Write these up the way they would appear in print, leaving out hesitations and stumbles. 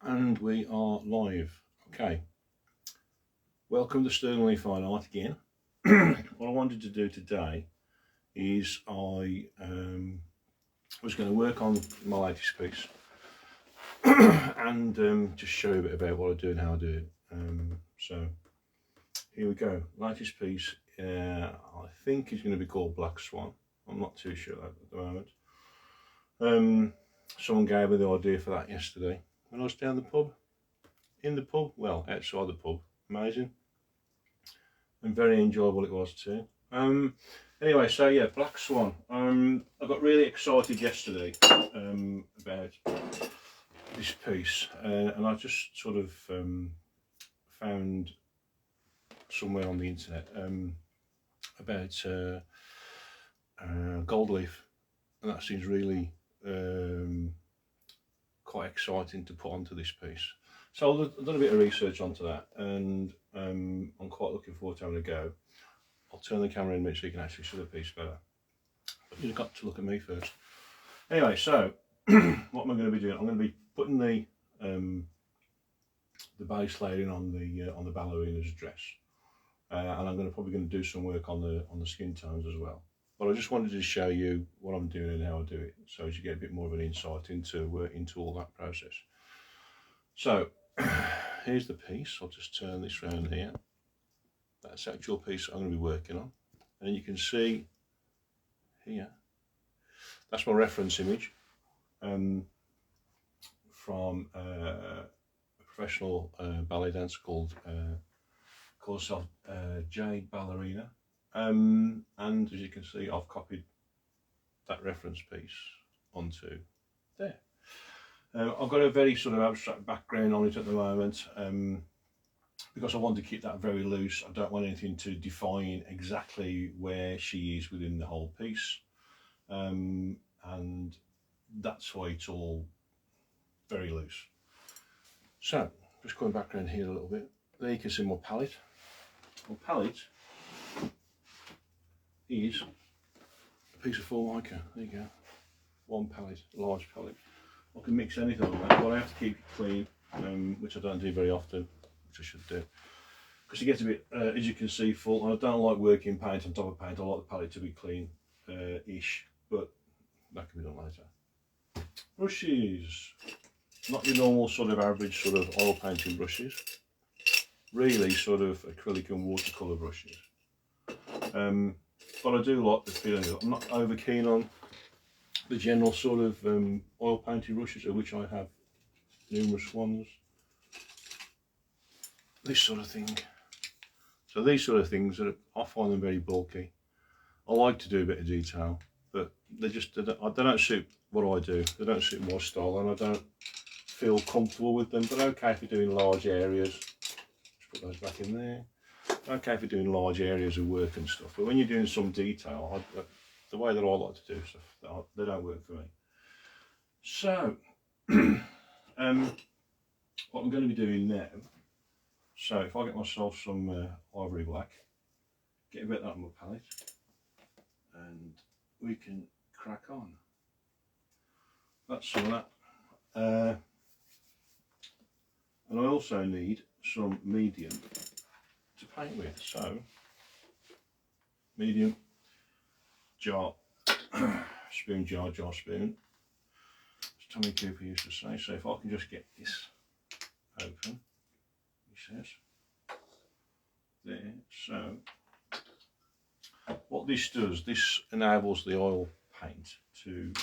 And we are live. Okay, welcome to Sternly Fine Art again. What I wanted to do today is I was going to work on my latest piece and just show you a bit about what I do and how I do it. So here we go. Latest piece, I think is going to be called Black Swan. I'm not too sure at the moment. Someone gave me the idea for that yesterday when I was down the pub. In the pub, well, outside the pub. Amazing and very enjoyable it was too. Anyway, so yeah, Black Swan. I got really excited yesterday about this piece, and I just sort of found somewhere on the internet about gold leaf, and that seems really quite exciting to put onto this piece. So I've done a bit of research onto that, and I'm quite looking forward to having a go. I'll turn the camera in a minute so you can actually see the piece better. But you've got to look at me first. Anyway, so what am I going to be doing? I'm going to be putting the base layering on the ballerina's dress, and I'm probably going to do some work on the skin tones as well. But I just wanted to show you what I'm doing and how I do it, so as you get a bit more of an insight into all that process. So here's the piece. I'll just turn this round here. That's the actual piece I'm going to be working on, and you can see here that's my reference image from a professional ballet dancer called herself Jade Ballerina, and as you can see I've copied that reference piece onto there. I've got a very sort of abstract background on it at the moment, because I want to keep that very loose. I don't want anything to define exactly where she is within the whole piece, and that's why it's all very loose. So just going back around here a little bit, there you can see my palette. My palette is a piece of Formica. There you go, one palette, large palette. I can mix anything on that, but I have to keep it clean, which I don't do very often, which I should do, because it gets a bit, as you can see, full. And I don't like working paint on top of paint. I like the palette to be clean-ish, but that can be done later. Brushes, not your normal sort of average sort of oil painting brushes, really sort of acrylic and watercolour brushes. But I do like the feeling of it. I'm not over keen on the general sort of oil painting brushes, of which I have numerous ones. This sort of thing. So these sort of things, I find them very bulky. I like to do a bit of detail, but they don't suit what I do. They don't suit my style, and I don't feel comfortable with them. But okay for doing large areas. Just put those back in there. Okay for doing large areas of work and stuff. But when you're doing some detail, the way that I like to do stuff, they don't work for me. So, what I'm going to be doing now, so if I get myself some ivory black, get a bit of that on my palette, and we can crack on. That's some of that. And I also need some medium to paint with, so medium, jar, spoon, jar, spoon, as Tommy Cooper used to say. So if I can just get this open, he says, there. So what this does, this enables the oil paint to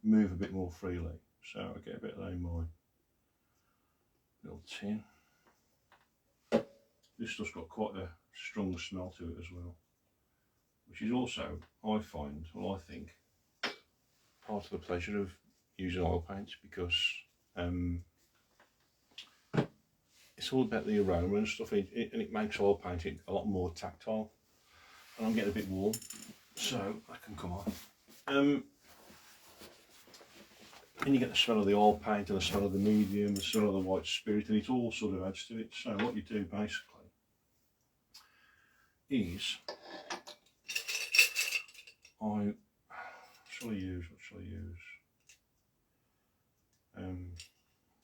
move a bit more freely. So I get a bit of that in my little tin. This stuff's got quite a strong smell to it as well, which is also, I think, part of the pleasure of using oil paints, because it's all about the aroma and stuff, and it makes oil painting a lot more tactile. And I'm getting a bit warm, so that can come off. And you get the smell of the oil paint and the smell of the medium, the smell of the white spirit, and it all sort of adds to it. So what you do basically is, what shall I use?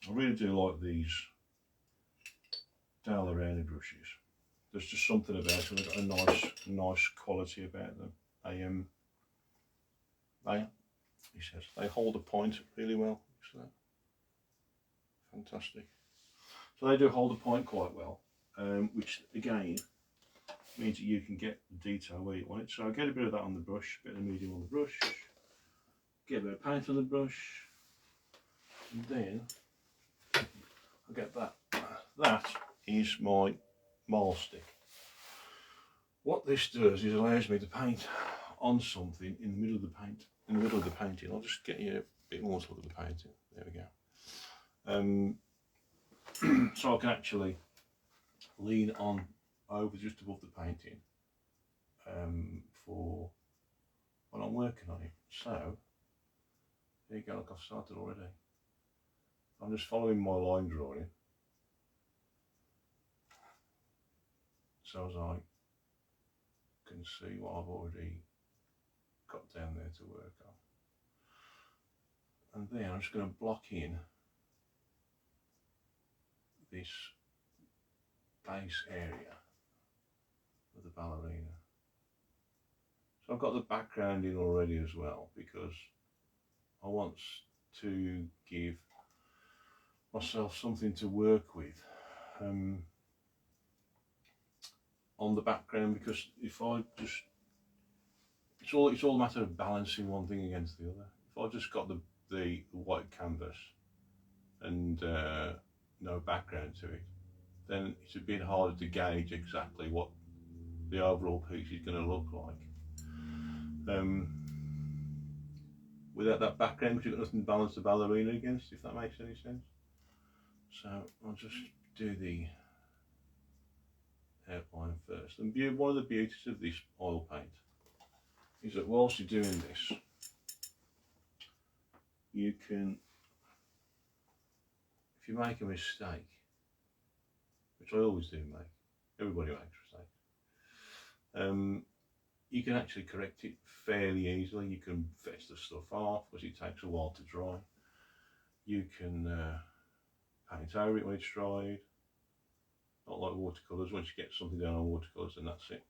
I really do like these Dale Arena brushes. There's just something about them. They've got a nice quality about them. He says, they hold the point really well. So, fantastic. So they do hold the point quite well, which again means that you can get the detail where you want it. So I get a bit of that on the brush, a bit of medium on the brush, get a bit of paint on the brush, and then I get that. That is my marl stick. What this does is allows me to paint on something in the middle of the painting. I'll just get you a bit more to look at the painting. There we go. So I can actually lean on over just above the painting for when I'm working on it. So there you go, look, I've started already. I'm just following my line drawing so as I can see what I've already got down there to work on. And then I'm just going to block in this base area of the ballerina. So I've got the background in already as well, because I want to give myself something to work with on the background, because if I just, it's all a matter of balancing one thing against the other. If I just got the white canvas and no background to it, then it's a bit harder to gauge exactly what the overall piece is going to look like. Without that background, because you've got nothing to balance the ballerina against, if that makes any sense. So I'll just do the outline first. And one of the beauties of this oil paint is that whilst you're doing this, you can, if you make a mistake, which I always do make, everybody makes mistakes, you can actually correct it fairly easily. You can fetch the stuff off because it takes a while to dry. You can paint over it when it's dried. Not like watercolours. Once you get something down on watercolours, then that's it.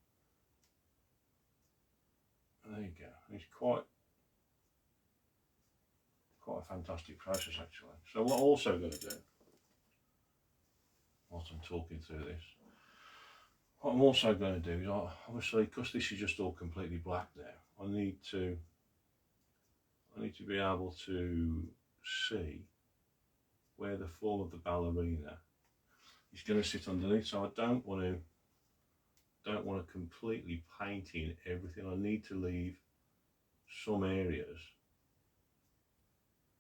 And there you go. It's quite a fantastic process actually. So what I'm also going to do, whilst I'm talking through this, what I'm also going to do is, obviously, because this is just all completely black now, I need to be able to see where the form of the ballerina is going to sit underneath. So I don't want to completely paint in everything. I need to leave some areas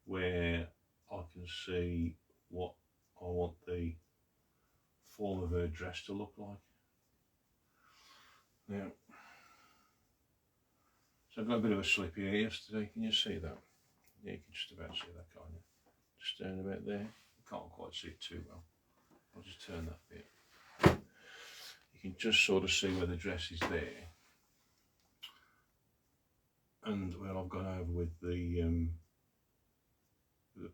where I can see what I want the form of her dress to look like. Now, so I've got a bit of a slip here yesterday. Can you see that? Yeah, you can just about see that, can't you? Just down about there. You can't quite see it too well. I'll just turn that bit. You can just sort of see where the dress is there, and where I've gone over with the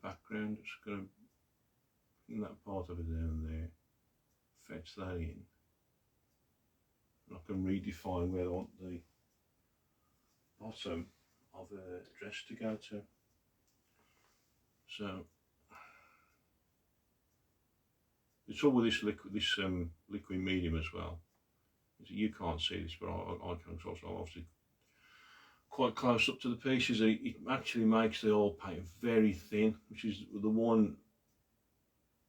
background. Just going to bring that part of it down there, fetch that in. I can redefine where I want the bottom of the dress to go to. So the trouble with this liquid medium as well is that you can't see this, but I can. So I'm obviously quite close up to the pieces. It actually makes the oil paint very thin, which is the one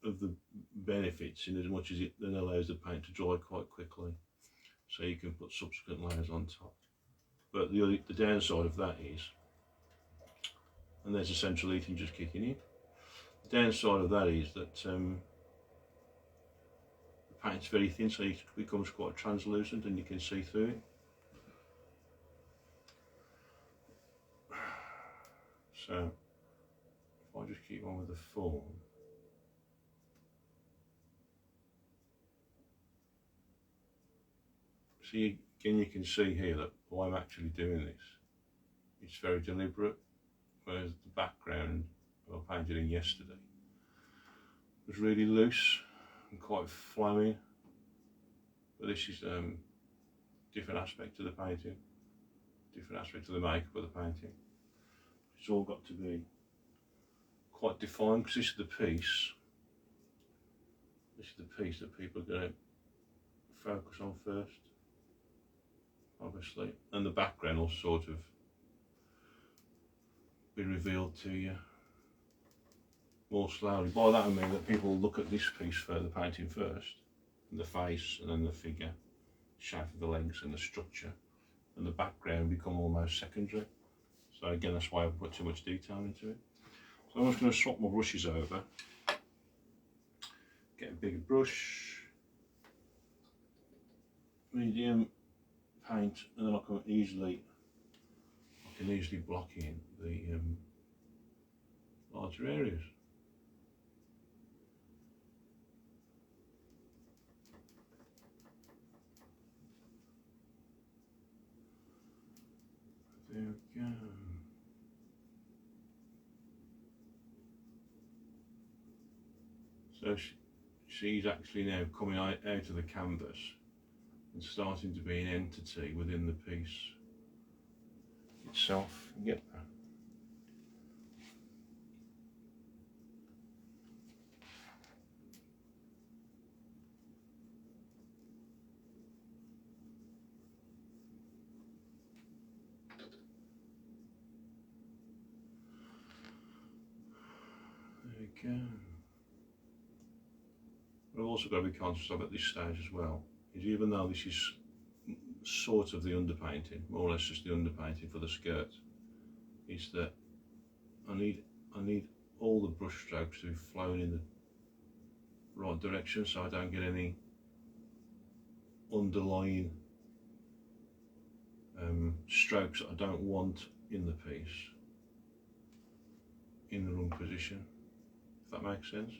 of the benefits, in as much as it then allows the paint to dry quite quickly, so you can put subsequent layers on top. But the downside of that is, and there's the central heating just kicking in, the downside of that is that the paint's very thin, so it becomes quite translucent and you can see through it. So if I just keep on with the form, see, again, you can see here that why I'm actually doing this, it's very deliberate, whereas the background I painted in yesterday was really loose and quite flowing, but this is different aspect of the painting, different aspect of the makeup of the painting. It's all got to be quite defined because this is the piece. This is the piece that people are going to focus on first, obviously, and the background will sort of be revealed to you more slowly. By that I mean that people look at this piece for the painting first, and the face, and then the figure, shape of the legs, and the structure, and the background become almost secondary. So again, that's why I put too much detail into it. So I'm just going to swap my brushes over, get a bigger brush, medium paint, and then I can easily block in the larger areas. There we go. So she's actually now coming out of the canvas and starting to be an entity within the piece itself. Yep. There we go. What I've also got to be conscious of at this stage as well is, even though this is sort of the underpainting, more or less just the underpainting for the skirt, is that I need all the brush strokes to be flowing in the right direction, so I don't get any underlying strokes that I don't want in the piece in the wrong position, if that makes sense.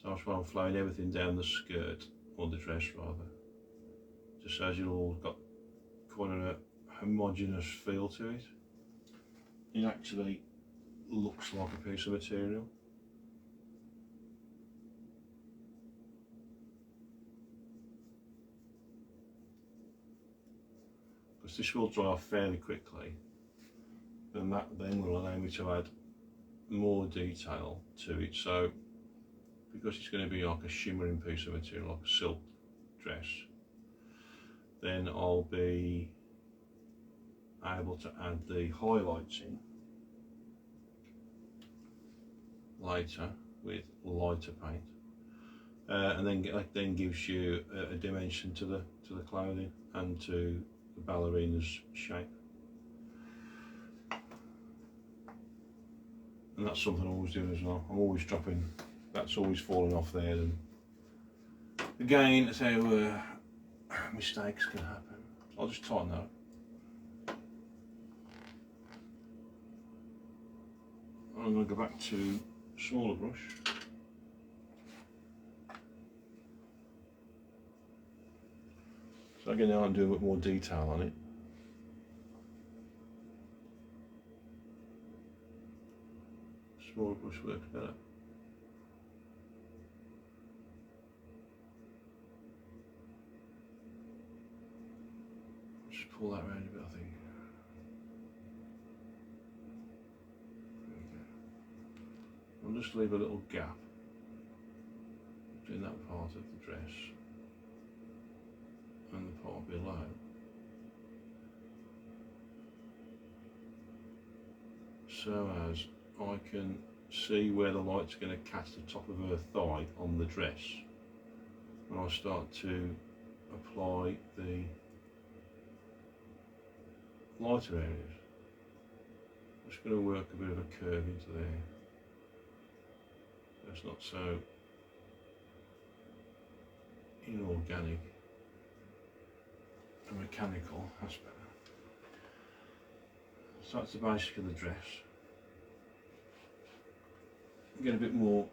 So that's why I'm flowing everything down the skirt, or the dress rather, just so it's all got quite a homogeneous feel to it. It actually looks like a piece of material. Because this will dry off fairly quickly, and that then will allow me to add more detail to it. So because it's going to be like a shimmering piece of material, like a silk dress, then I'll be able to add the highlights in later with lighter paint, and then that then gives you a dimension to the clothing and to the ballerina's shape. And that's something I'm always doing as well. I'm always dropping, that's always falling off there, and again, that's how mistakes can happen. I'll just tighten that up. I'm going to go back to smaller brush. So again, now I'm doing a bit more detail on it. Smaller brush works better. Just pull that around a bit, I think. I'll just leave a little gap between that part of the dress and the part below. So as I can see where the light's going to catch the top of her thigh on the dress when I start to apply the lighter areas. I'm just going to work a bit of a curve into there. It's not so inorganic and mechanical. That's better. So that's the basic of the dress. Get a bit more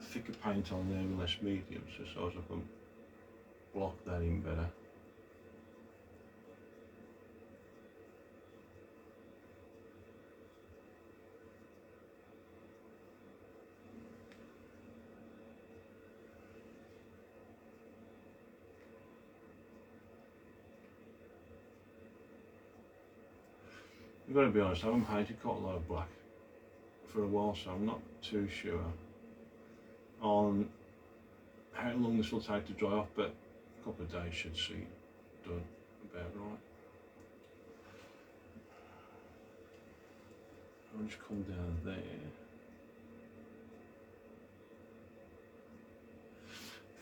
thicker paint on there and less medium, so as I can block that in better. got to be honest, I haven't painted quite a lot of black for a while, so I'm not too sure on how long this will take to dry off, but a couple of days should see it done about right. I'll just come down there. In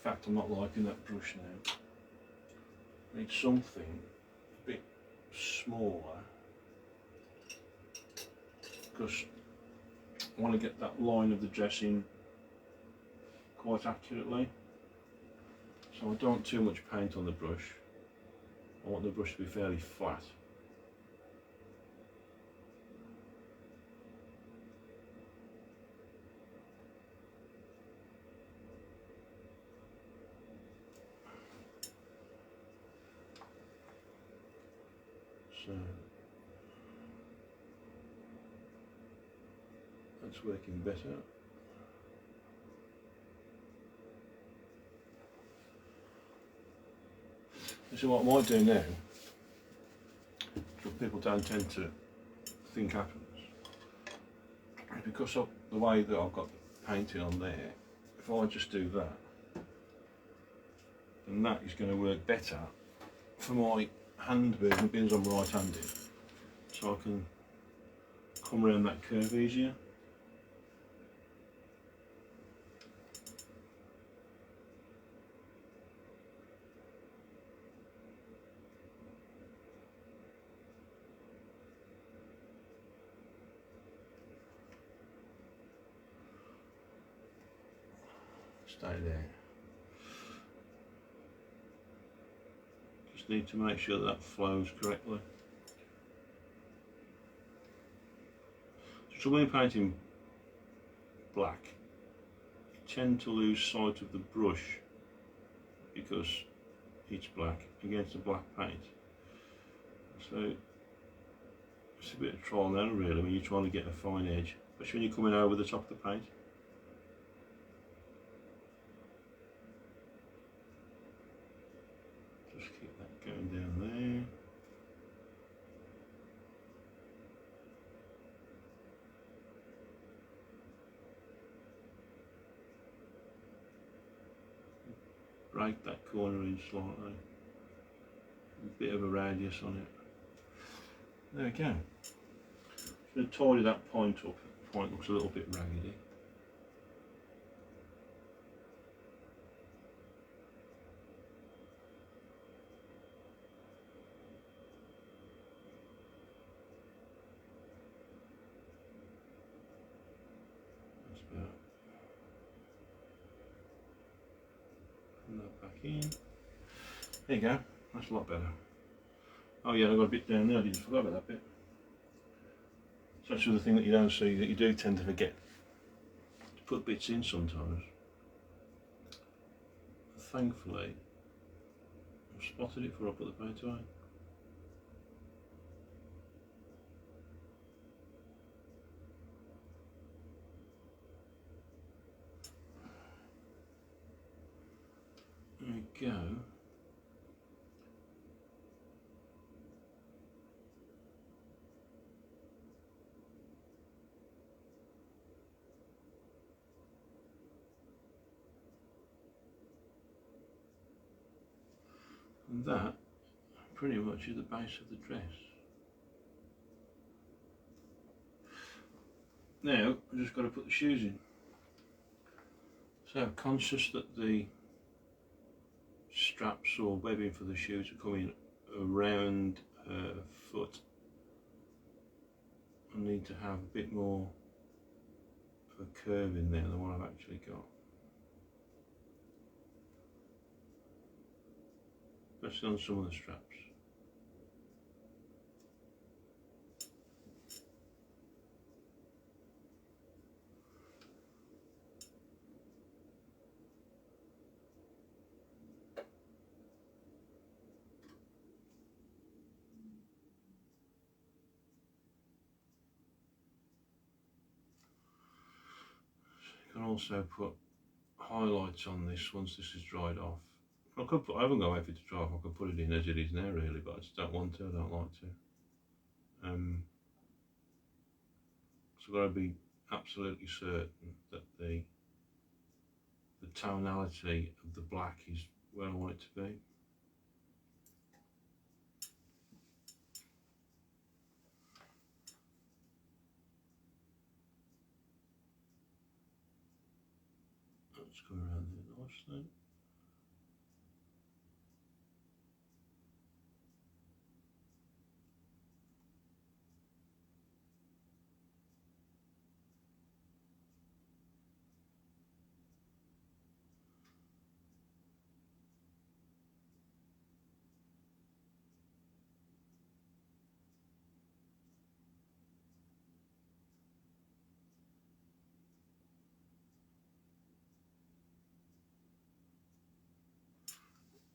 fact, I'm not liking that brush now. I need something a bit smaller because I want to get that line of the dressing quite accurately. So I don't want too much paint on the brush. I want the brush to be fairly flat. So that's working better. So what I might do now, what people don't tend to think happens, because of the way that I've got the painting on there, if I just do that, then that is going to work better for my hand movement, being as I'm right-handed, so I can come around that curve easier. Stay there. Just need to make sure that flows correctly. So when you're painting black, you tend to lose sight of the brush because it's black against the black paint. So it's a bit of trial and error really when you're trying to get a fine edge, especially when you're coming over the top of the paint. Just keep that going down there. Break that corner in slightly. A bit of a radius on it. There we go. Just going to tidy that point up. The point looks a little bit raggedy. That's about. Put that back in. There you go. That's a lot better. Oh yeah, I've got a bit down there, I didn't forget about that bit. So that's the other thing that you don't see, that you do tend to forget to put bits in sometimes. Thankfully, I've spotted it before I put the paint away. There we go. And that pretty much is the base of the dress. Now I've just got to put the shoes in. So I'm conscious that the straps or webbing for the shoes are coming around her foot. I need to have a bit more of a curve in there than what I've actually got. Especially on some of the straps. You can also put highlights on this once this is dried off. I haven't got to wait for it to dry off, I can put it in as it is now really, but I just don't want to, I don't like to. So I've got to be absolutely certain that the tonality of the black is where I want it to be. Let's go around there nicely.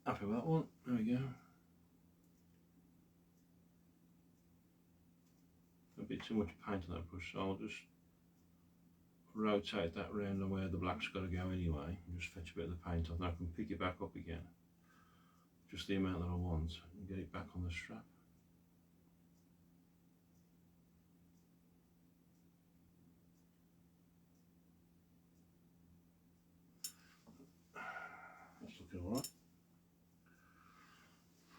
Happy with that one. There we go. A bit too much paint on that brush, so I'll just rotate that round on where the black's got to go anyway, and just fetch a bit of the paint off, and I can pick it back up again, just the amount that I want, and get it back on the strap. That's looking alright.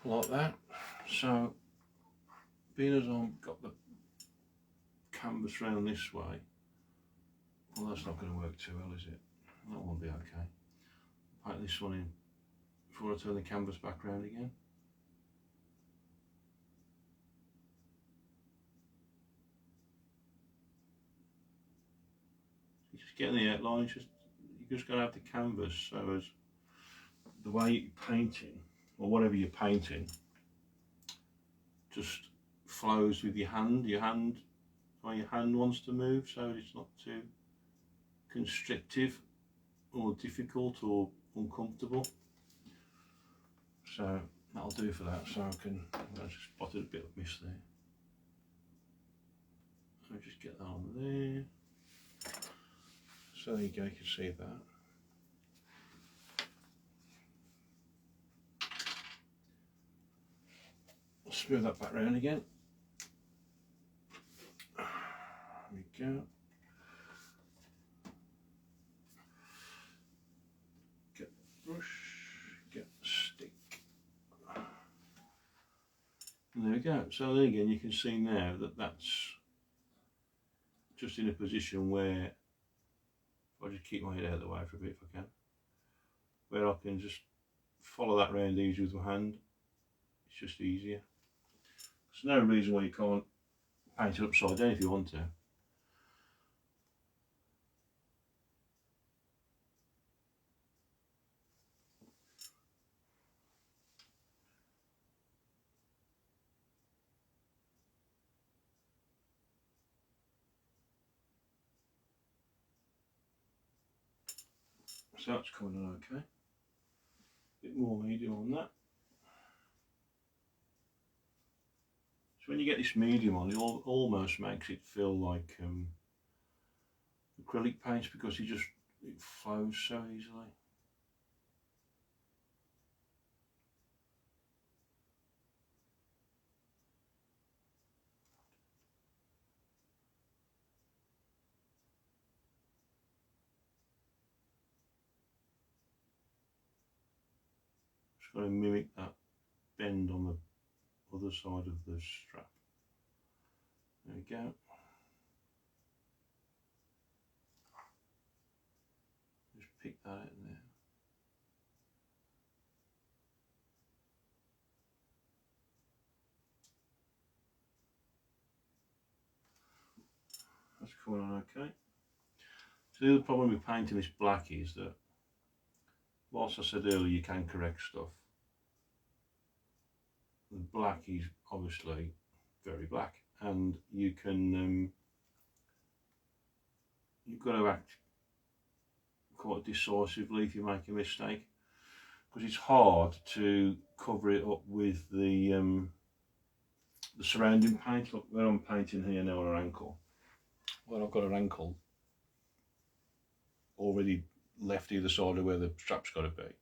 Like that. So, being as I've got the canvas round this way, well, that's not going to work too well, is it? That will be okay. Paint this one in before I turn the canvas back round again. You're just getting the outline, you're just going to have the canvas so as the way you're painting, or whatever you're painting, just flows with your hand or your hand wants to move, so it's not too constrictive or difficult or uncomfortable. So that'll do for that. So I just spotted a bit of mist there. So just get that on there. So there you go, you can see that. I'll smooth that back round again. There we go. Get the brush, get the stick. And there we go. So then again, you can see now that that's just in a position where, if I just keep my head out of the way for a bit if I can, where I can just follow that round easy with my hand. It's just easier. There's no reason why you can't paint it upside down if you want to. So that's coming on okay. A bit more medium on that. So when you get this medium on, it almost makes it feel like acrylic paint, because it flows so easily. Just got to mimic that bend on the other side of the strap. There we go. Just pick that out in there. That's coming on okay. So the other problem with painting this black is that, whilst I said earlier you can correct stuff, the black is obviously very black, and you can you've got to act quite decisively if you make a mistake, because it's hard to cover it up with the surrounding paint. Look where I'm painting here now on her ankle. Well, I've got her ankle already left either side of where the strap's got to be.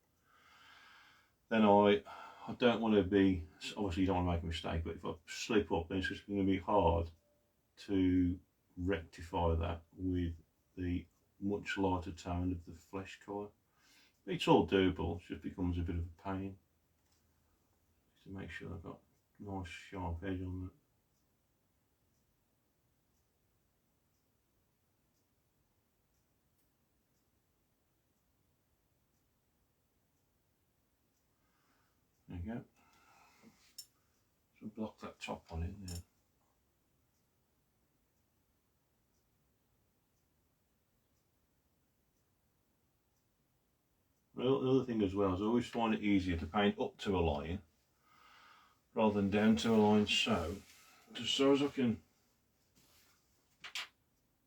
Then I don't want to be, obviously you don't want to make a mistake, but if I slip up then it's just going to be hard to rectify that with the much lighter tone of the flesh colour. It's all doable, it just becomes a bit of a pain to make sure I've got a nice sharp edge on that. There you go. So block that top one in there. Well, the other thing as well is I always find it easier to paint up to a line rather than down to a line, so just so as I can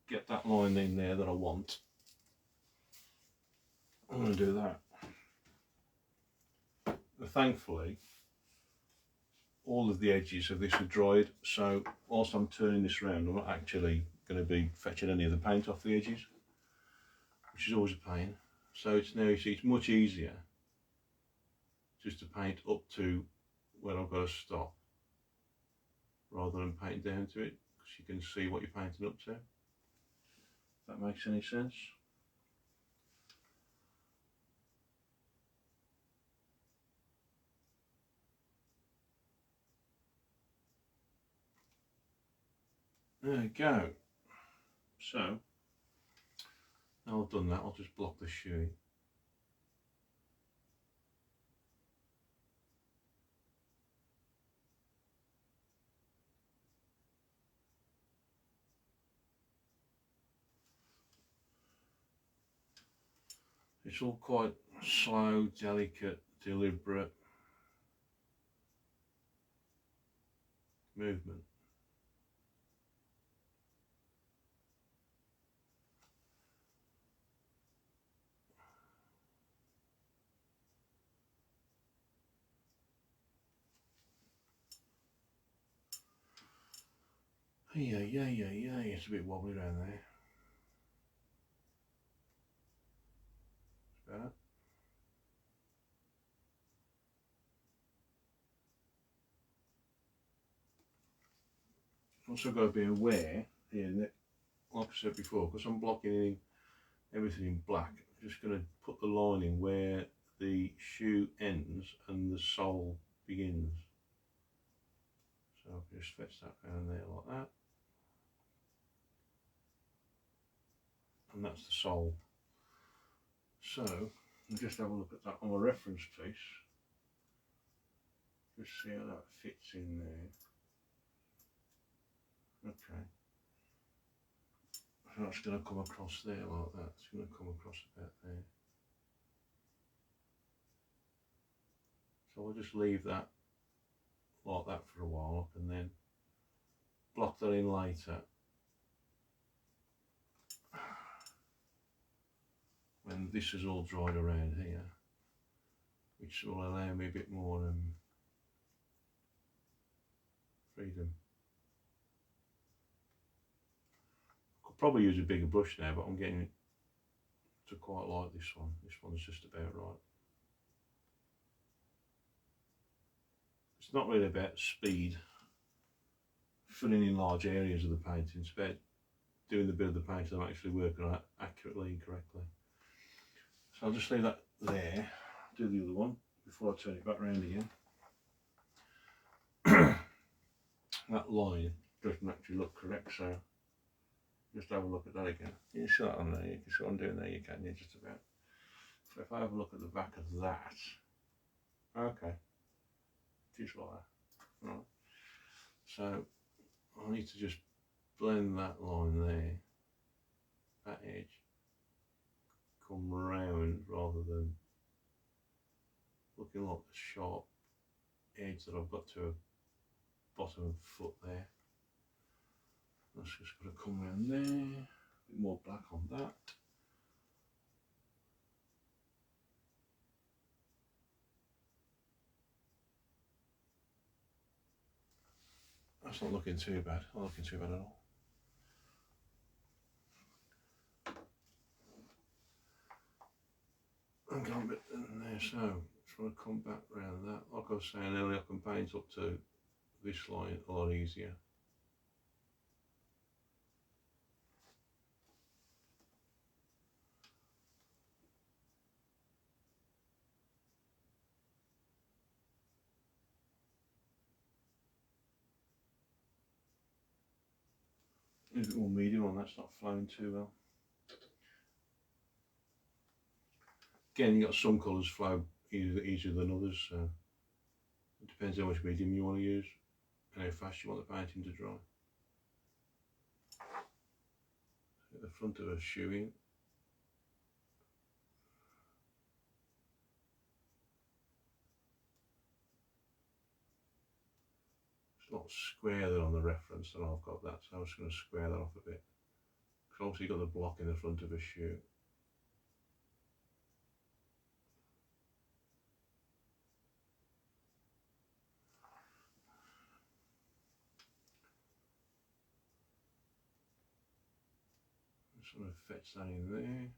get that line in there that I want, I'm going to do that. And thankfully all of the edges of this are dried, so whilst I'm turning this around I'm not actually going to be fetching any of the paint off the edges, which is always a pain. So it's now, you see, it's much easier just to paint up to where I've got to stop rather than paint down to it, because you can see what you're painting up to. If that makes any sense. There we go. So now I've done that, I'll just block the shoe. It's all quite slow, delicate, deliberate movement. Yeah, it's a bit wobbly around there. It's better. Also got to be aware here that, like I said before, because I'm blocking everything in black, I'm just going to put the line in where the shoe ends and the sole begins. So I'll just fetch that down there like that. And that's the sole. So I'll just have a look at that on a reference piece. Just see how that fits in there. Okay. So that's going to come across there like that. It's going to come across about there. So I'll just leave that like that for a while and then block that in later when this is all dried around here, which will allow me a bit more freedom. Could probably use a bigger brush now, but I'm getting to quite like this one. This one's just about right. It's not really about speed, filling in large areas of the painting. It's about doing the bit of the painting I'm actually working on accurately and correctly. So I'll just leave that there, do the other one before I turn it back around again. That line doesn't actually look correct, so just have a look at that again. You see that on there, you can see what I'm doing there, you can, yeah, just about. So if I have a look at the back of that, okay, just like that. Right. So I need to just blend that line there, that edge, come round rather than looking like the sharp edge that I've got to a bottom of the foot there. That's just got to come around there, a bit more black on that. That's not looking too bad, not looking too bad at all. I've got a bit in there, so just want to come back around that. Like I was saying earlier, I can paint up to this line a lot easier. a bit more medium on, that's not flowing too well. Again, you got some colours flow easier than others, so it depends how much medium you want to use and how fast you want the painting to dry. At the front of a shoe in. It's not square there on the reference, and I've got that, so I'm just going to square that off a bit. Because obviously you've got the block in the front of a shoe. Sort of fetch that in there.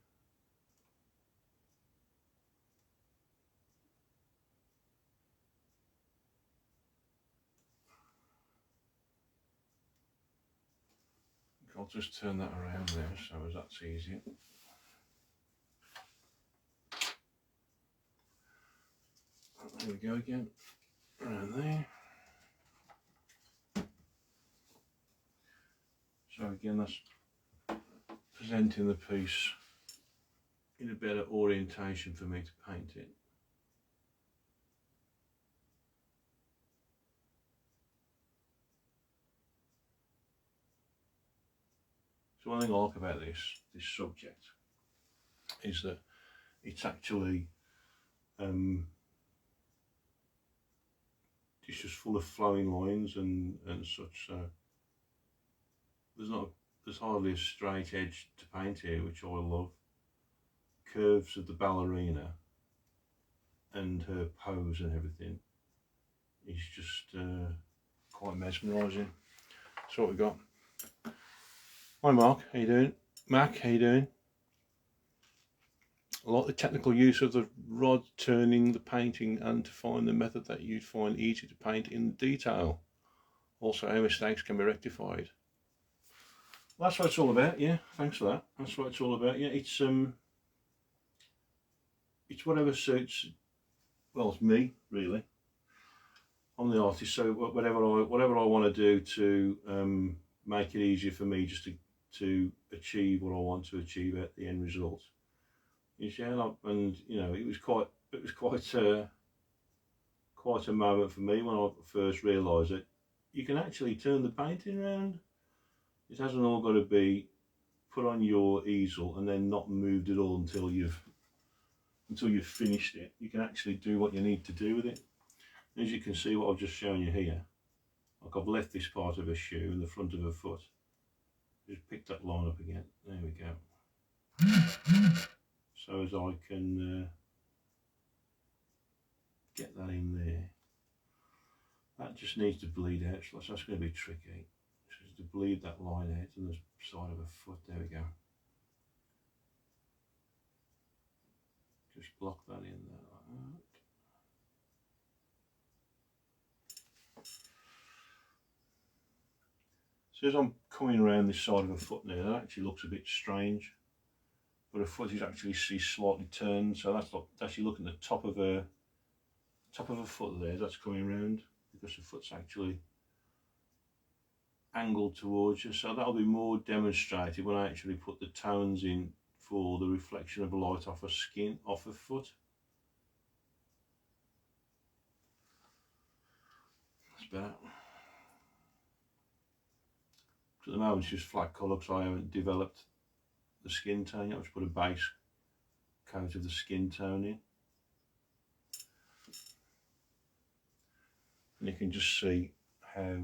I'll just turn that around there so as that's easier. There we go again, around there. So again, that's presenting the piece in a better orientation for me to paint it. So one thing I like about this subject is that it's actually it's just full of flowing lines and such. So there's hardly a straight edge to paint here, which I love. Curves of the ballerina and her pose and everything is just quite mesmerising. So what we got. Hi Mark, how you doing? Mac, how you doing? I like the technical use of the rod turning the painting and to find the method that you'd find easy to paint in detail. Also how mistakes can be rectified. Well, that's what it's all about, yeah, thanks for that. That's what it's all about, yeah. It's whatever suits, well, it's me, really. I'm the artist, so whatever I want to do to make it easier for me just to achieve what I want to achieve at the end result. And you know, it was quite a moment for me when I first realised that you can actually turn the painting around. It hasn't all got to be put on your easel and then not moved at all until you've finished it. You can actually do what you need to do with it. As you can see, what I've just shown you here, like I've left this part of a shoe and the front of a foot. Just pick that line up again. There we go. So as I can get that in there. That just needs to bleed out, so that's going to be tricky. Just to bleed that line out on the side of a foot. There we go. Just block that in there like that. So as I'm coming around this side of a foot now, that actually looks a bit strange. But a foot is actually slightly turned, so that's you looking at the top of a foot there. That's coming around because the foot's actually angled towards you. So that'll be more demonstrated when I actually put the tones in for the reflection of light off a foot. That's better. So at the moment it's just flat colour because I haven't developed the skin tone yet. I've just put a base coat of the skin tone in. And you can just see how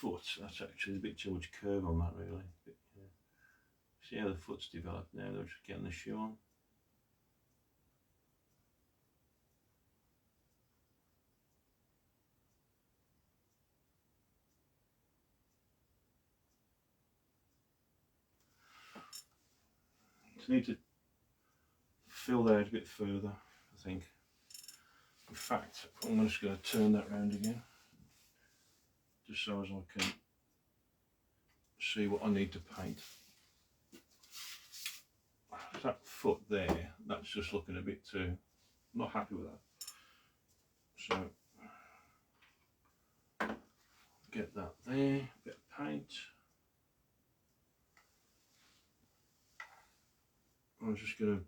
that's actually a bit too much curve on that really. See how the foot's developed now, they're just getting the shoe on. Just need to fill that out a bit further, I think. In fact, I'm just going to turn that round again, just so as I can see what I need to paint. That foot there, that's just looking a bit too, I'm not happy with that. So, get that there, bit of paint. I'm just going to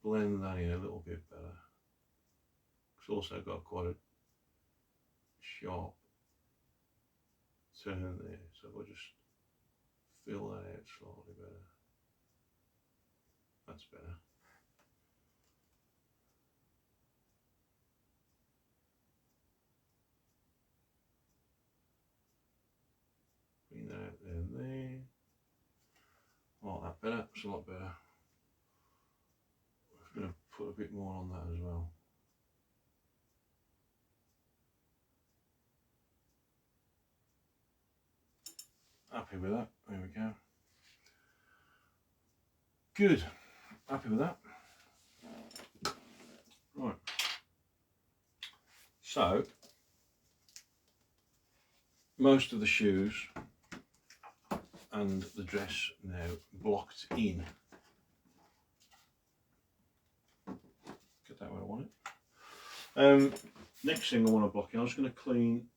blend that in a little bit better. It's also got quite a sharp turn there, so we'll just fill that out slightly better. That's better. Bring that out there and there. Oh, that better. It's a lot better. I'm going to put a bit more on that as well. Happy with that. There we go. Good. Happy with that. Right. So, most of the shoes and the dress now blocked in. Get that where I want it. Next thing I want to block in, I'm just going to clean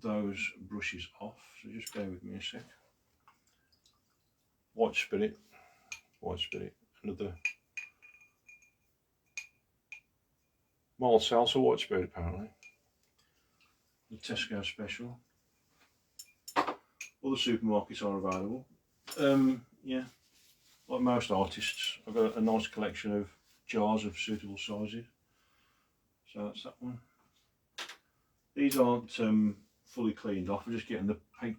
those brushes off. So just bear with me a sec. White Spirit, another mild salsa White Spirit apparently. The Tesco special. Other supermarkets are available. Yeah, like most artists, I've got a nice collection of jars of suitable sizes. So that's that one. These aren't fully cleaned off. I'm just getting the paint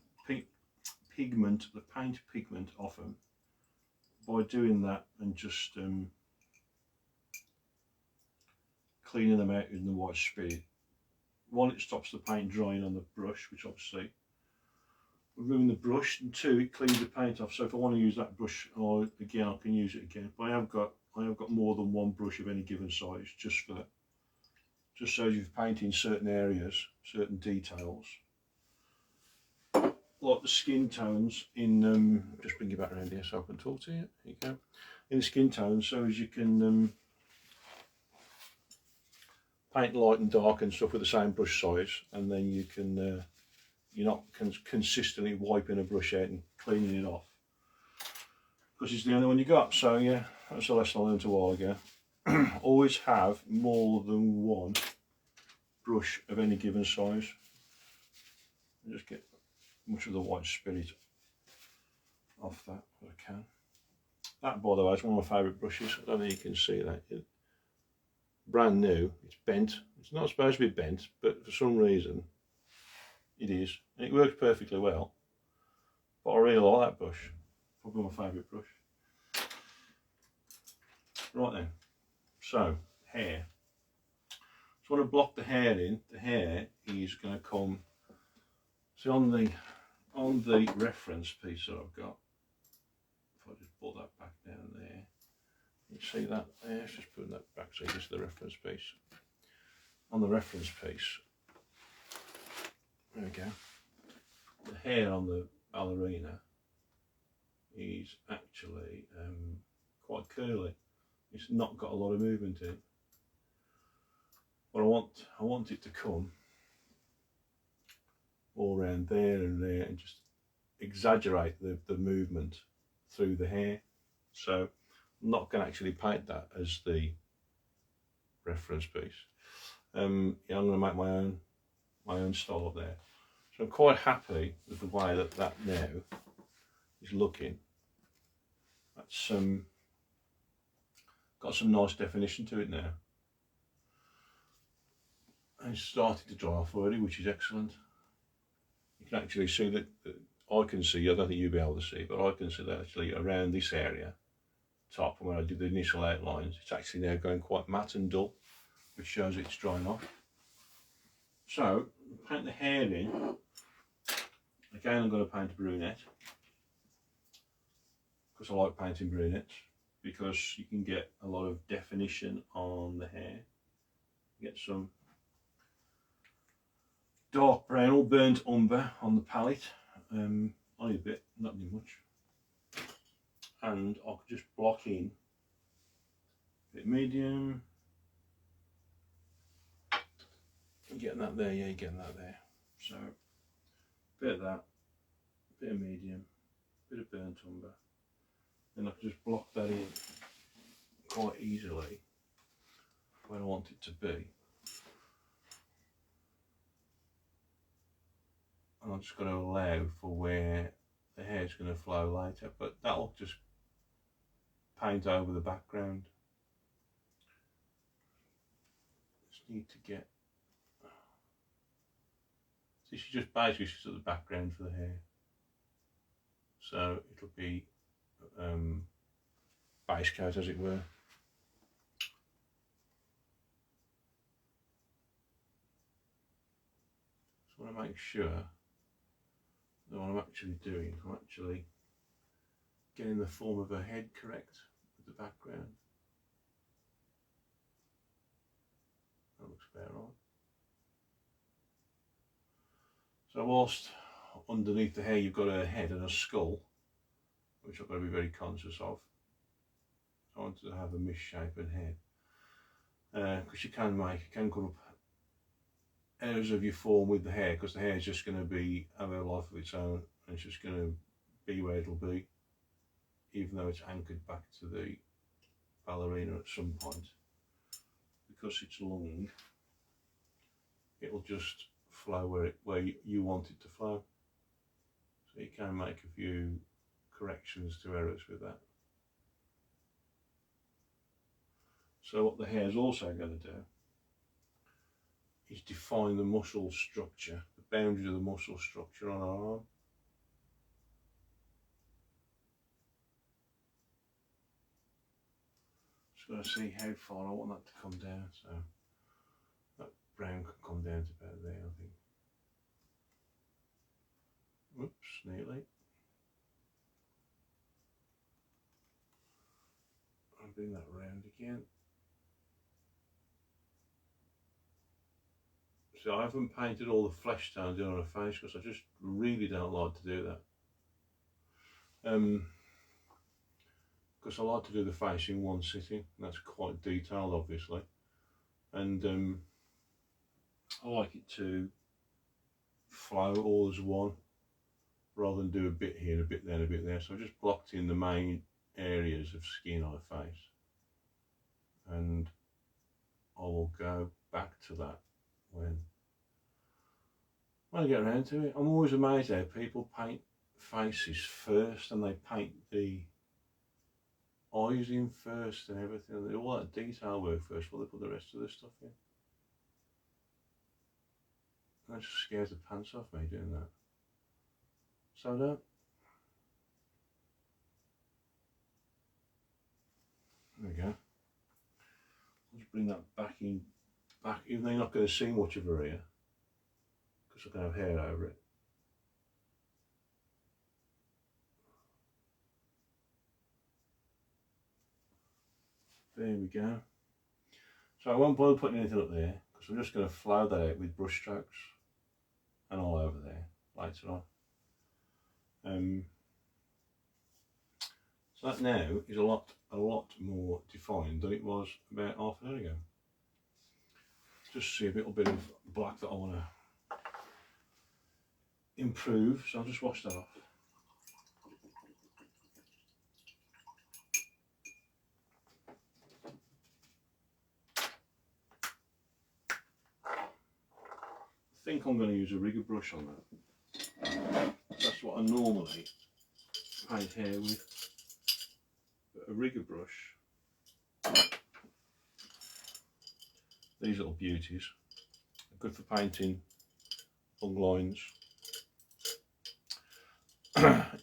pigment off them. By doing that and just cleaning them out in the White Spirit. One, it stops the paint drying on the brush, which obviously removing the brush, and two, it cleans the paint off. So if I want to use that brush again, I can use it again. But I have got more than one brush of any given size, just so you're painting certain areas, certain details, like the skin tones in. Just bring you back around here so I can talk to you. There you go. In the skin tones, so as you can paint light and dark and stuff with the same brush size, and then you can. You're not consistently wiping a brush out and cleaning it off, because it's the only one you got. So yeah, that's a lesson I learned a while ago. Always have more than one brush of any given size. Just get much of the White Spirit off that if I can. That, by the way, is one of my favourite brushes. I don't know if you can see that. It's brand new. It's bent. It's not supposed to be bent, but for some reason it is, and it works perfectly well. But I really like that brush. Probably my favourite brush. Right then, so hair. So when I block the hair in, the hair is going to come. So on the reference piece that I've got, if I just pull that back down there, you see that there. Let's just put that back so you can see the reference piece. On the reference piece. There we go. The hair on the ballerina is actually quite curly. It's not got a lot of movement in it. But I want it to come all around there and there and just exaggerate the movement through the hair. So I'm not going to actually paint that as the reference piece. Yeah, I'm going to make my own style up there. So I'm quite happy with the way that now is looking. That's got some nice definition to it now. And it's starting to dry off already, which is excellent. You can actually see that I can see, I don't think you'll be able to see, but I can see that actually around this area, top, and when I did the initial outlines, it's actually now going quite matte and dull, which shows it's drying off. So, paint the hair in. Again, I'm going to paint a brunette, because I like painting brunettes, because you can get a lot of definition on the hair. Get some dark brown or burnt umber on the palette, only a bit, not really much, and I could just block in a bit medium. You're getting that there, yeah, you're getting that there. So bit of that, bit of medium, bit of burnt umber, then I can just block that in quite easily where I want it to be. And I'm just going to allow for where the hair is going to flow later, but that'll just paint over the background. Just need to get, this is just basically just the background for the hair, so it'll be base coat, as it were. So I want to make sure that what I'm actually doing, I'm actually getting the form of a head correct with the background. That looks about right. So whilst underneath the hair you've got a head and a skull, which I've got to be very conscious of. I want to have a misshapen head, because you can come up errors of your form with the hair, because the hair is just going to have a life of its own, and it's just going to be where it'll be, even though it's anchored back to the ballerina at some point. Because it's long, it'll just flow where you want it to flow. So you can make a few corrections to errors with that. So what the hair is also going to do is define the muscle structure, the boundaries of the muscle structure on our arm. Just got to see how far I want that to come down, so that brown can come down to about there, I think. Whoops, neatly. I'll bring that round again. So I haven't painted all the flesh tones in on a face because I just really don't like to do that. Because I like to do the face in one sitting, and that's quite detailed obviously, and I like it to flow all as one rather than do a bit here, a bit there, and a bit there. So I just blocked in the main areas of skin on a face, and I will go back to that when I get around to it. I'm always amazed how people paint faces first, and they paint the eyes in first and everything, and all that detail work first before they put the rest of the stuff in. That just scares the pants off me doing that. So no. There we go. I'll just bring that back in, even though you're not going to see much of her ear, because I'm going to have hair over it. There we go. So I won't bother putting anything up there, because I'm just going to flow that out with brush strokes and all over there later on. So that now is a lot more defined than it was about half an hour ago. Just see a little bit of black that I want to improve, so I'll just wash that off. I think I'm going to use a rigger brush on that. That's what I normally paint hair with. But a rigger brush, these little beauties, are good for painting long lines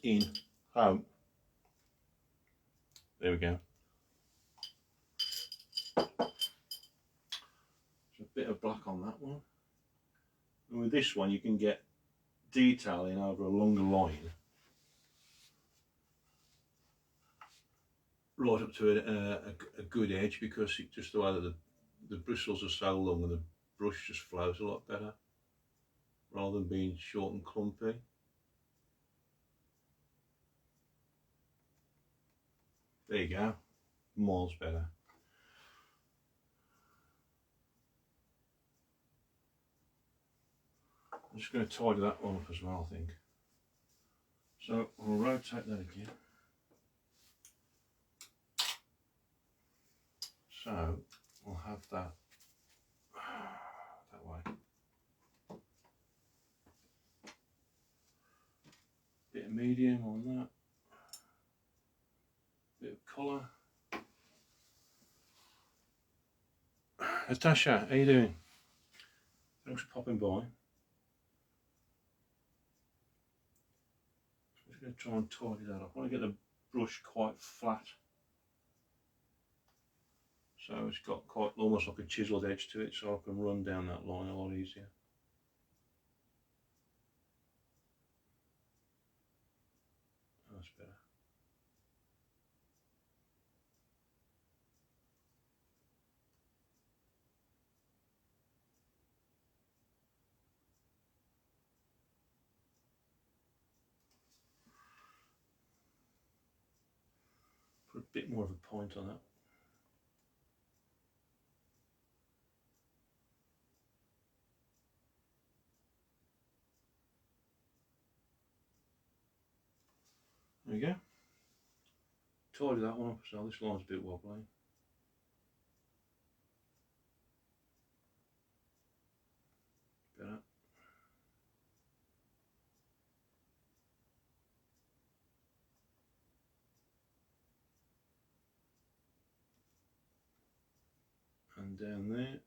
in home. There we go. There's a bit of black on that one. And with this one you can get detailing over a longer line, right up to a good edge, because it's just the way that the bristles are so long and the brush just flows a lot better rather than being short and clumpy. There you go, miles better. I'm just going to tidy that one up as well, I think. So I'll rotate that again. So we'll have that that way. Bit of medium on that. Bit of colour. Natasha, how you doing? Thanks for popping by. I'm just going to try and tidy that up. I want to get the brush quite flat. So it's got quite almost like a chiselled edge to it, so I can run down that line a lot easier. That's better. Put a bit more of a point on that. There we go. Tidy that one up, so this line's a bit wobbly. Better. And down there.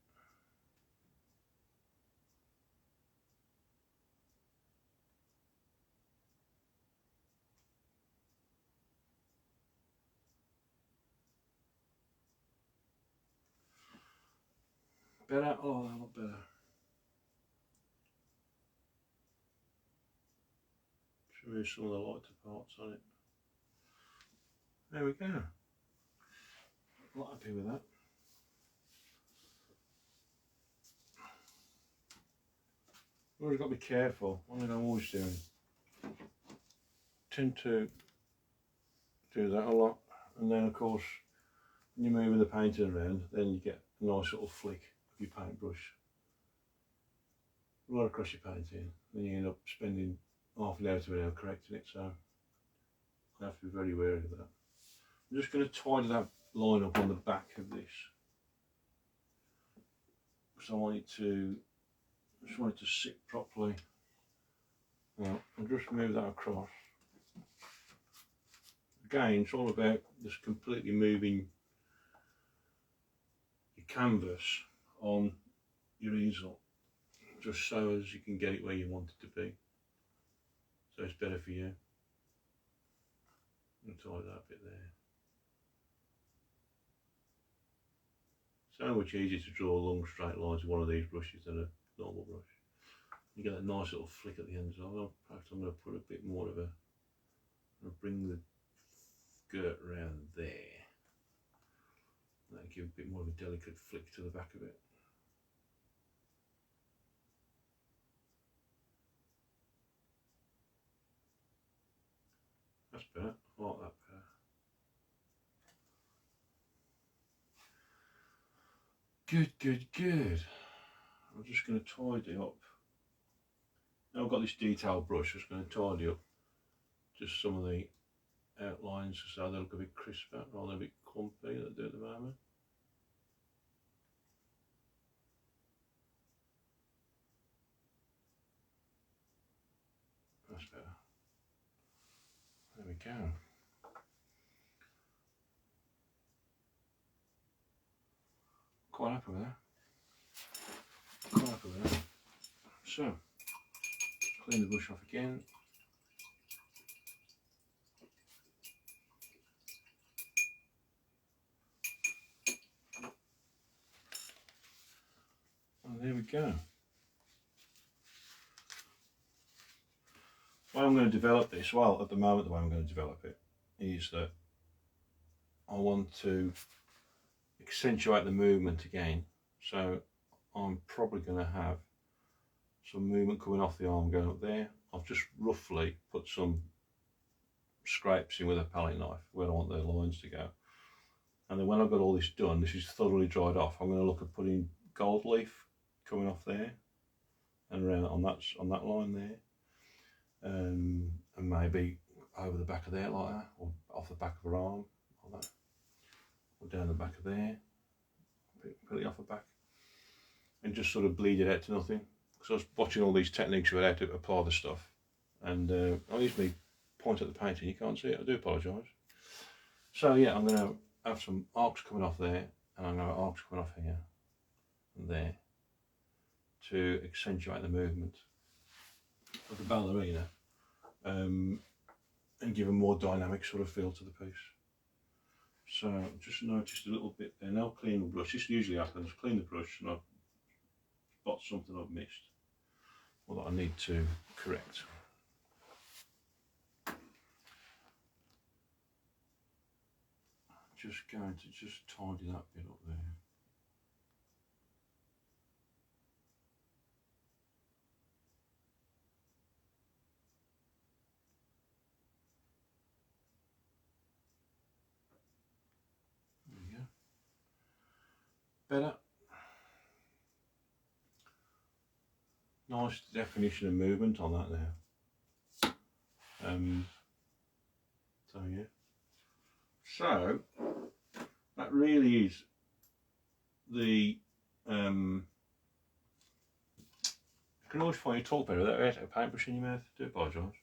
Better? Oh, a lot better. Should remove some of the lighter parts on it. There we go. Not happy with that. We've always got to be careful. One thing I'm always doing. Tend to do that a lot, and then of course when you're moving the painting around, then you get a nice little flick of your paintbrush right across your painting. Then you end up spending half an hour to an hour correcting it, so you have to be very wary of that. I'm just going to tidy that line up on the back of this, because I want it to sit properly. Now I'll just move that across. Again, it's all about just completely moving your canvas on your easel, just so as you can get it where you want it to be, so it's better for you. I'll tie that bit there. So much easier to draw long straight lines with one of these brushes than a normal brush. You get that nice little flick at the end as well. Perhaps I'm going to put a bit more of a, I'm going to bring the skirt around there. That'll give a bit more of a delicate flick to the back of it. That's better. I like that better. Good, good, good. I'm just going to tidy up. Now I've got this detail brush, I'm just going to tidy up just some of the outlines so they look a bit crisper rather than a bit clumpy that I do at the moment. That's better. There we go. Quite happy with that. Quite happy with that. So, clean the brush off again. And there we go. Well, I'm going to develop this. Well, at the moment, the way I'm going to develop it is that I want to accentuate the movement again. So I'm probably going to have some movement coming off the arm going up there. I've just roughly put some scrapes in with a palette knife where I want the lines to go. And then when I've got all this done, this is thoroughly dried off, I'm going to look at putting gold leaf coming off there and around on that line there. And maybe over the back of there like that, or off the back of her arm like that, or down the back of there. peel it off the back, and just sort of bleed it out to nothing. Because I was watching all these techniques about how to apply the stuff, and I usually point at the painting, you can't see it, I do apologise. So yeah, I'm going to have some arcs coming off there, and I'm going to have arcs coming off here and there to accentuate the movement of the ballerina, and give a more dynamic sort of feel to the piece. So just noticed a little bit there. Now clean the brush. This usually happens, clean the brush and I've spot something I've missed or that I need to correct. Just going to just tidy that bit up there. There we go. Better. Nice definition of movement on that there. So yeah. So that really is the you can always find your talk better without a paintbrush in your mouth. Do apologise.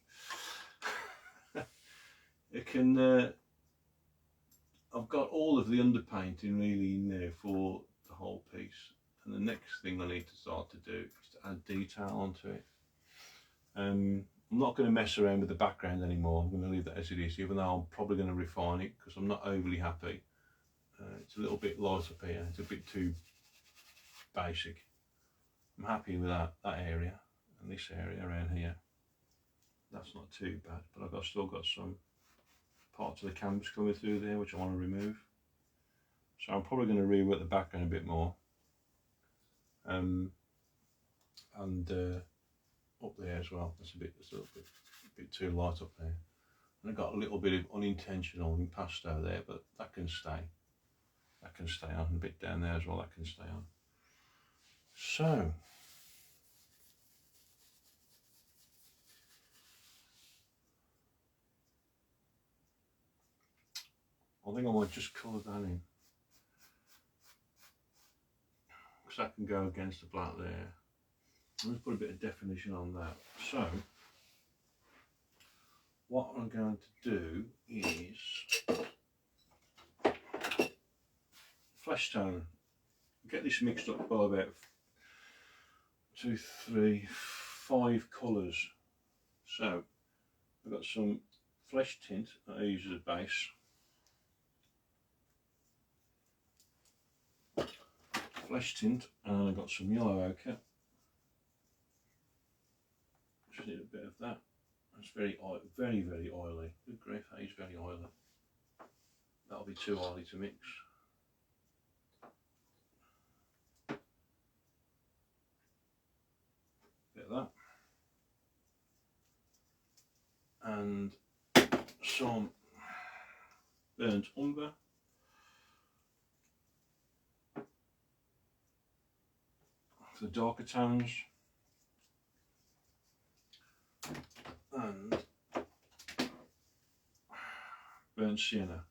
You can I've got all of the underpainting really in there for the whole piece, and the next thing I need to start to do is to add detail onto it. I'm not going to mess around with the background anymore. I'm going to leave that as it is, even though I'm probably going to refine it because I'm not overly happy. It's a little bit light up here, it's a bit too basic. I'm happy with that area and this area around here. That's not too bad, but I've still got some parts of the canvas coming through there which I want to remove. So I'm probably going to rework the background a bit more. And up there as well, it's a little bit too light up there. And I've got a little bit of unintentional impasto there, but that can stay. That can stay on, a bit down there as well, that can stay on. So, I think I might just colour that in, because that can go against the black there. I'm going to put a bit of definition on that. So, what I'm going to do is flesh tone. Get this mixed up by about 2, 3, 5 colours. So, I've got some flesh tint that I use as a base. Flesh tint, and I've got some yellow ochre. Just need a bit of that. It's very oily. Good grief, that is very oily. That'll be too oily to mix. Bit of that. And some burnt umber. For the darker tones. And burnt sienna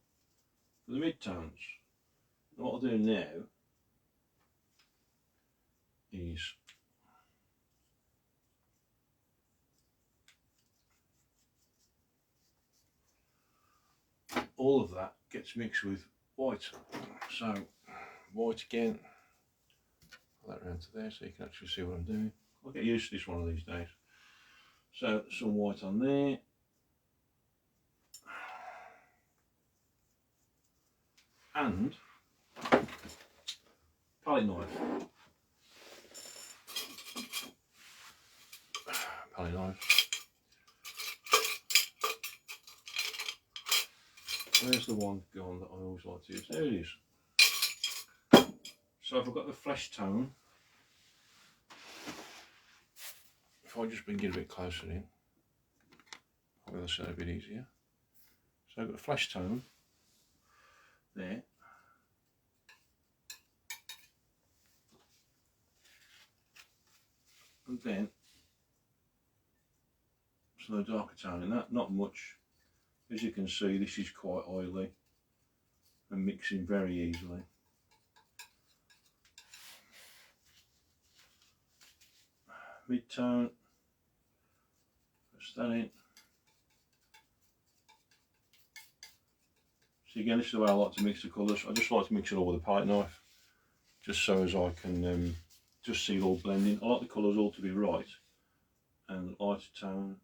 for the mid-tones. What I'll do now is all of that gets mixed with white. So white again, put that around to there so you can actually see what I'm doing. I'll get used to this one of these days. So some white on there. And palette knife. Palette knife. Where's the one gone that I always like to use? There it is. So if I've got the flesh tone, if I just bring it a bit closer in, I'll be able to see it a bit easier. So I've got the flesh tone there. And then some of the darker tone in that, not much. As you can see, this is quite oily and mixing very easily. mid-tone, press that in. So again, this is the way I like to mix the colours. I just like to mix it all with a palette knife, just so as I can just see it all blending. I like the colours all to be right and lighter tone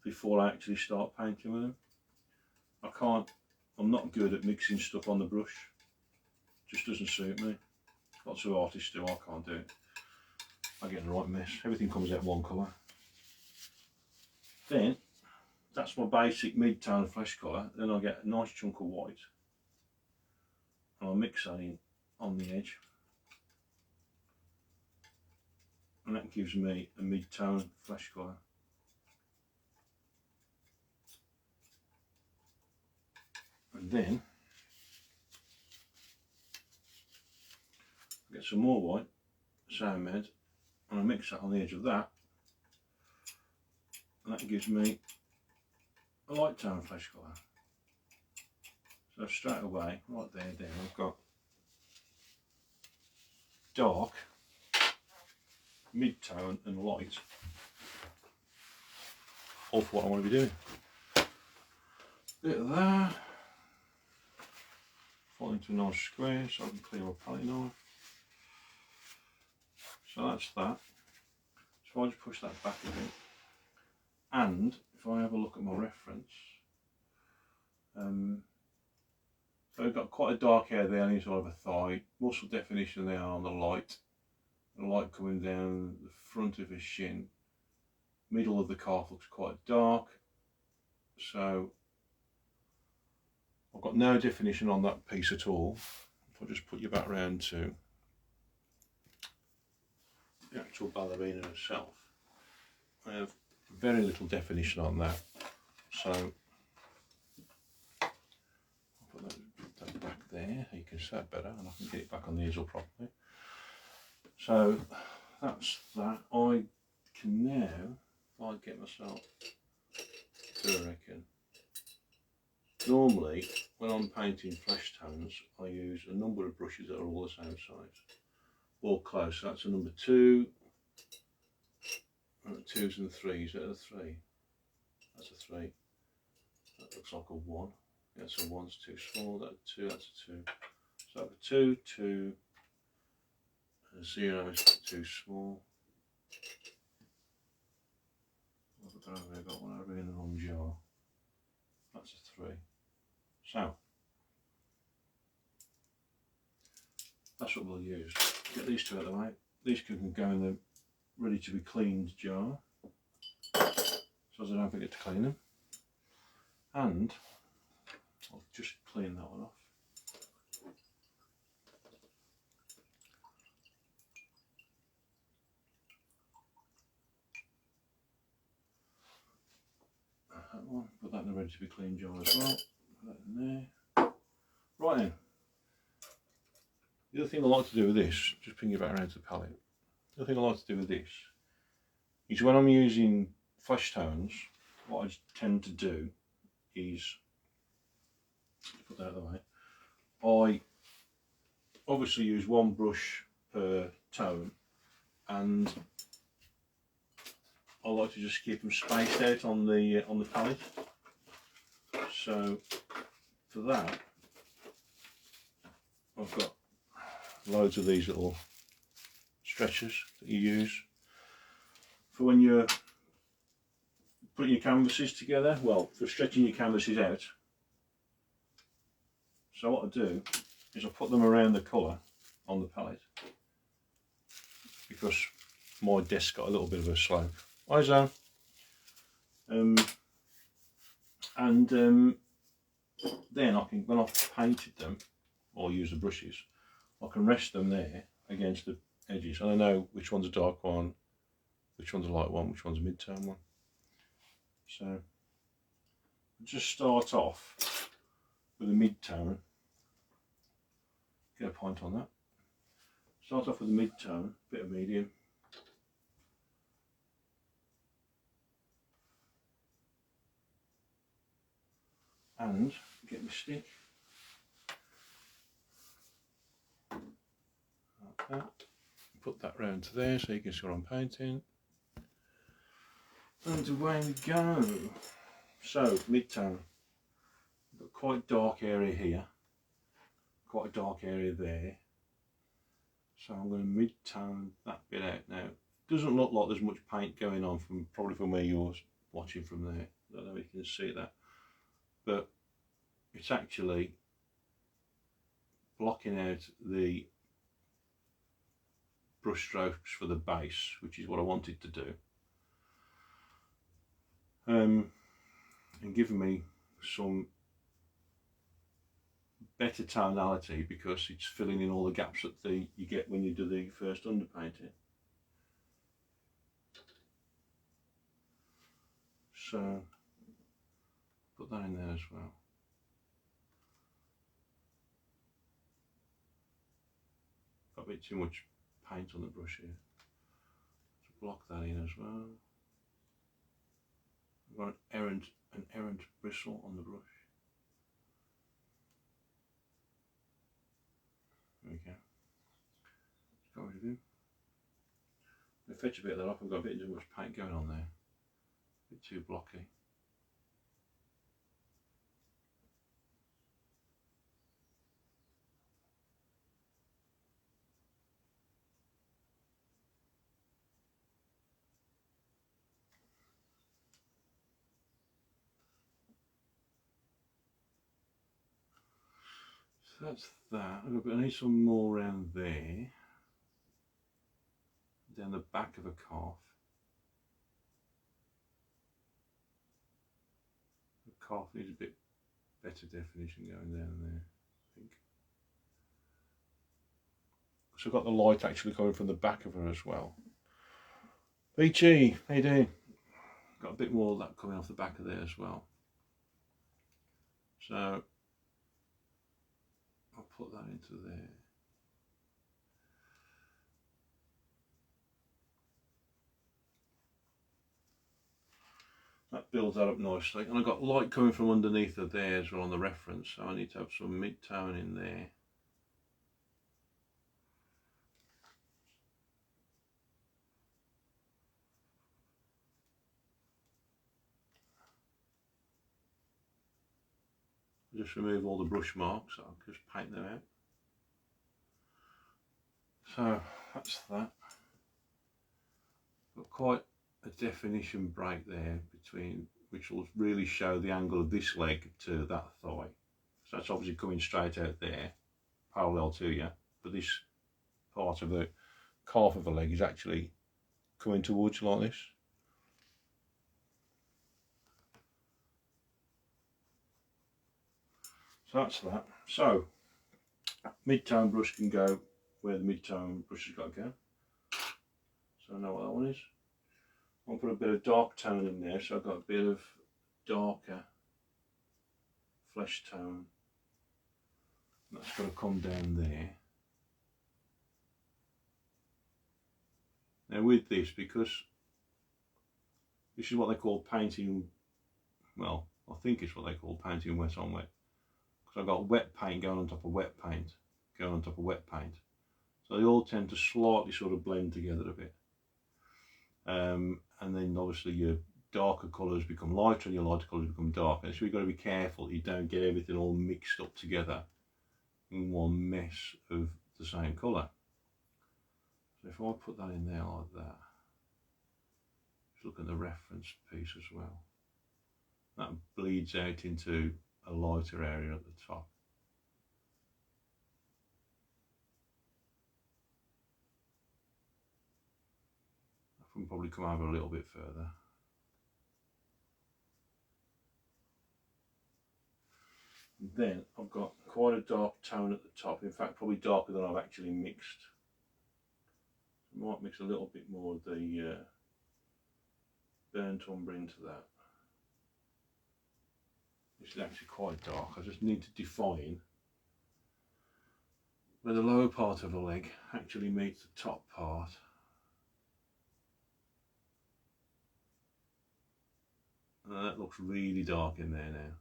before I actually start painting with them. I'm not good at mixing stuff on the brush. Just doesn't suit me. Lots of artists do, I can't do it. I get in the right mess. Everything comes out one colour. Then, that's my basic mid-tone flesh colour. Then I get a nice chunk of white. And I'll mix that in on the edge. And that gives me a mid-tone flesh colour. And then, I get some more white, same med, and I mix that on the edge of that. And that gives me a light tone flesh colour. So straight away, right there, I've got dark, mid-tone and light, all for what I want to be doing. Bit of that, fall into a nice square so I can clear my palette knife. So that's that. So I just push that back a bit. And if I have a look at my reference, so I've got quite a dark hair there on the inside of the thigh, muscle definition there on the light coming down the front of his shin, middle of the calf looks quite dark, so I've got no definition on that piece at all. If I just put you back round to the actual ballerina herself, I have very little definition on that, so I'll put that back there, you can see it better and I can get it back on the easel properly. So that's that. I can now, if I get myself to, I reckon, normally when I'm painting flesh tones I use a number of brushes that are all the same size, all close. So that's a number 2, 2s and 3s, that are 3, that's a 3, that looks like a 1, that's a 1's too small, that's a 2, that's a 2, so I've a 2, 2, and a 0 is too small. I've got one over in the wrong jar, that's a 3, so that's what we'll use. Get these two out of the way, these can go in the ready to be cleaned jar, so as I don't forget to clean them, and I'll just clean that one off. That one, put that in the ready to be cleaned jar as well, put that in there. Right then, the other thing I like to do with this, just bring it back around to the palette, the other thing I like to do with this is when I'm using flesh tones, what I tend to do is, put that out of the way, I obviously use one brush per tone, and I like to just keep them spaced out on the palette. So for that, I've got loads of these little stretchers that you use for when you're putting your canvases together, well, for stretching your canvases out. So what I do is I put them around the colour on the palette, because my desk got a little bit of a slope. Hi Zone. Then I can, when I've painted them or use the brushes, I can rest them there against the edges, and I know which one's a dark one, which one's a light one, which one's a mid-tone one. So just start off with a mid-tone, get a point on that. Start off with a mid-tone, bit of medium, and get my stick like that, put that round to there so you can see what I'm painting. And away we go. So, mid-tone. Got quite dark area here. Quite a dark area there. So I'm going to mid-tone that bit out now. Doesn't look like there's much paint going on probably from where you're watching from there. I don't know if you can see that. But it's actually blocking out the brush strokes for the base, which is what I wanted to do. And giving me some better tonality because it's filling in all the gaps that you get when you do the first underpainting. So put that in there as well. Got a bit too much paint on the brush here. So block that in as well. I've got an errant bristle on the brush. There we go. Just got rid of him. I'm going to fetch a bit of that off. I've got a bit too much paint going on there. A bit too blocky. So that's that. I need some more around there. Down the back of a calf. The calf needs a bit better definition going down there, I think. So I've got the light actually coming from the back of her as well. Beachy, how you doing? Got a bit more of that coming off the back of there as well. So I'll put that into there. That builds that up nicely. And I've got light coming from underneath of there as well on the reference. So I need to have some mid-tone in there. Just remove all the brush marks. I'll just paint them out. So that's that. Got quite a definition break there between, which will really show the angle of this leg to that thigh. So that's obviously coming straight out there, parallel to you, but this part of the calf of the leg is actually coming towards you like this. So that's that. So mid-tone brush can go where the mid-tone brush has got to go. So I know what that one is. I'll put a bit of dark tone in there, so I've got a bit of darker flesh tone. That's got to come down there. Now with this, because this is what they call painting, well, I think it's what they call painting wet on wet. Because I've got wet paint going on top of wet paint, going on top of wet paint. So they all tend to slightly sort of blend together a bit. And then obviously your darker colours become lighter and your lighter colours become darker. So you've got to be careful you don't get everything all mixed up together in one mess of the same colour. So if I put that in there like that, just look at the reference piece as well. That bleeds out into a lighter area at the top. I can probably come over a little bit further. And then I've got quite a dark tone at the top, in fact probably darker than I've actually mixed. I might mix a little bit more of the burnt umber into that. This is actually quite dark. I just need to define where the lower part of the leg actually meets the top part. And that looks really dark in there now.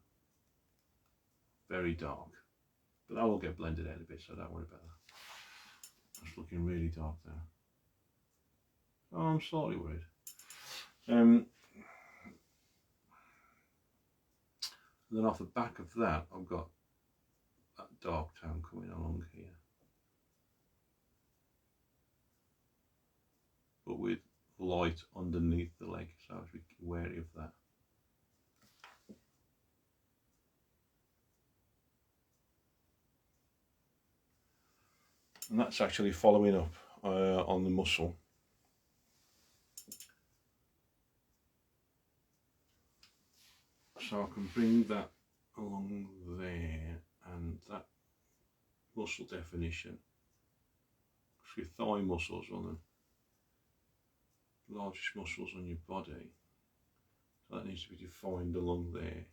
Very dark. But that will get blended out a bit, so don't worry about that. It's looking really dark there. Oh, I'm slightly worried. And then off the back of that, I've got that dark tone coming along here, but with light underneath the leg, so I have to be wary of that. And that's actually following up on the muscle. So I can bring that along there, and that muscle definition, because your thigh muscles are one of the largest muscles on your body, so that needs to be defined along there,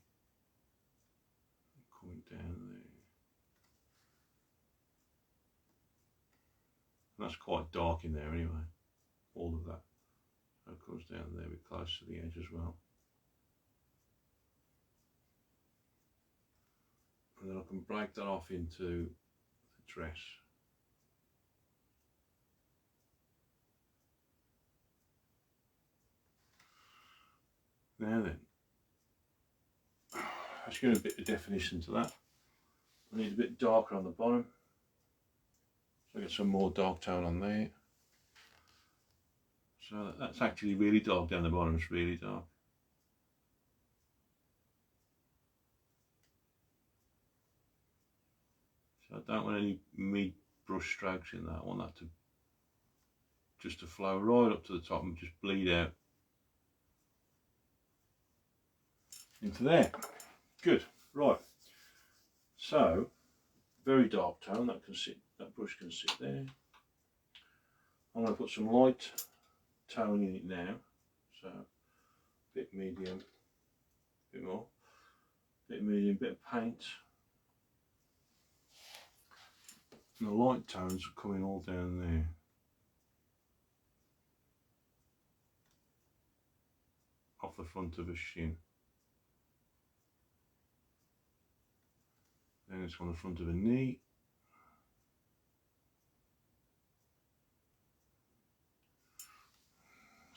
coming down there. And that's quite dark in there anyway, all of that. So it comes down there, a bit close to the edge as well. And then I can break that off into the dress. Now then, let's give a bit of definition to that. I need a bit darker on the bottom, so I get some more dark tone on there. So that's actually really dark down the bottom, it's really dark. So I don't want any mid brush strokes in that. I want that to just to flow right up to the top and just bleed out into there. Good, right. So very dark tone, that can sit, that brush can sit there. I'm going to put some light tone in it now, so a bit medium, a bit more, bit medium, bit of paint. And the light tones are coming all down there. Off the front of a shin. Then it's on the front of a knee.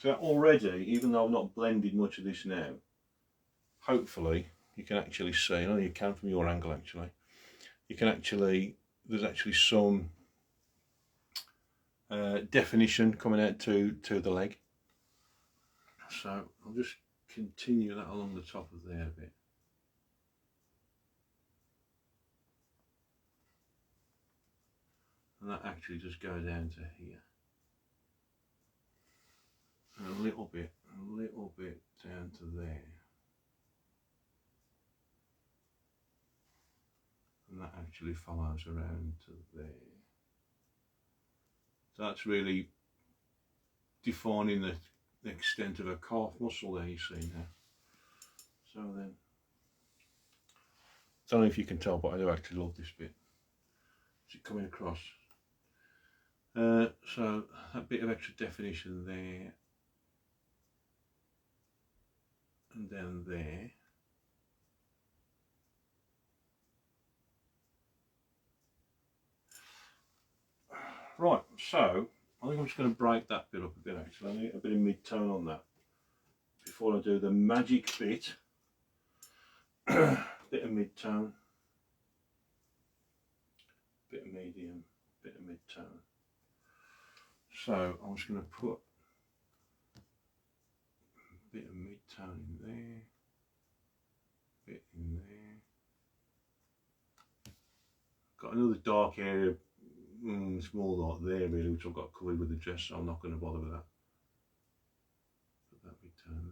So already, even though I've not blended much of this now, hopefully you can actually see, I know you can from your angle actually, you can actually, there's actually some definition coming out to the leg. So I'll just continue that along the top of there a bit. And that actually just go down to here. And a little bit down to there. And that actually follows around to there. So that's really defining the extent of a calf muscle there, you see now. So then, I don't know if you can tell, but I do actually love this bit. Is it coming across? So that bit of extra definition there, and down there. Right, so I think I'm just going to break that bit up a bit actually. I need a bit of mid-tone on that before I do the magic bit. Bit of mid-tone, bit of medium, bit of mid-tone. So I'm just going to put a bit of mid-tone in there, bit in there. Got another dark area, it's more like there really, which I've got covered with the dress, so I'm not going to bother with that. Put that mid-tone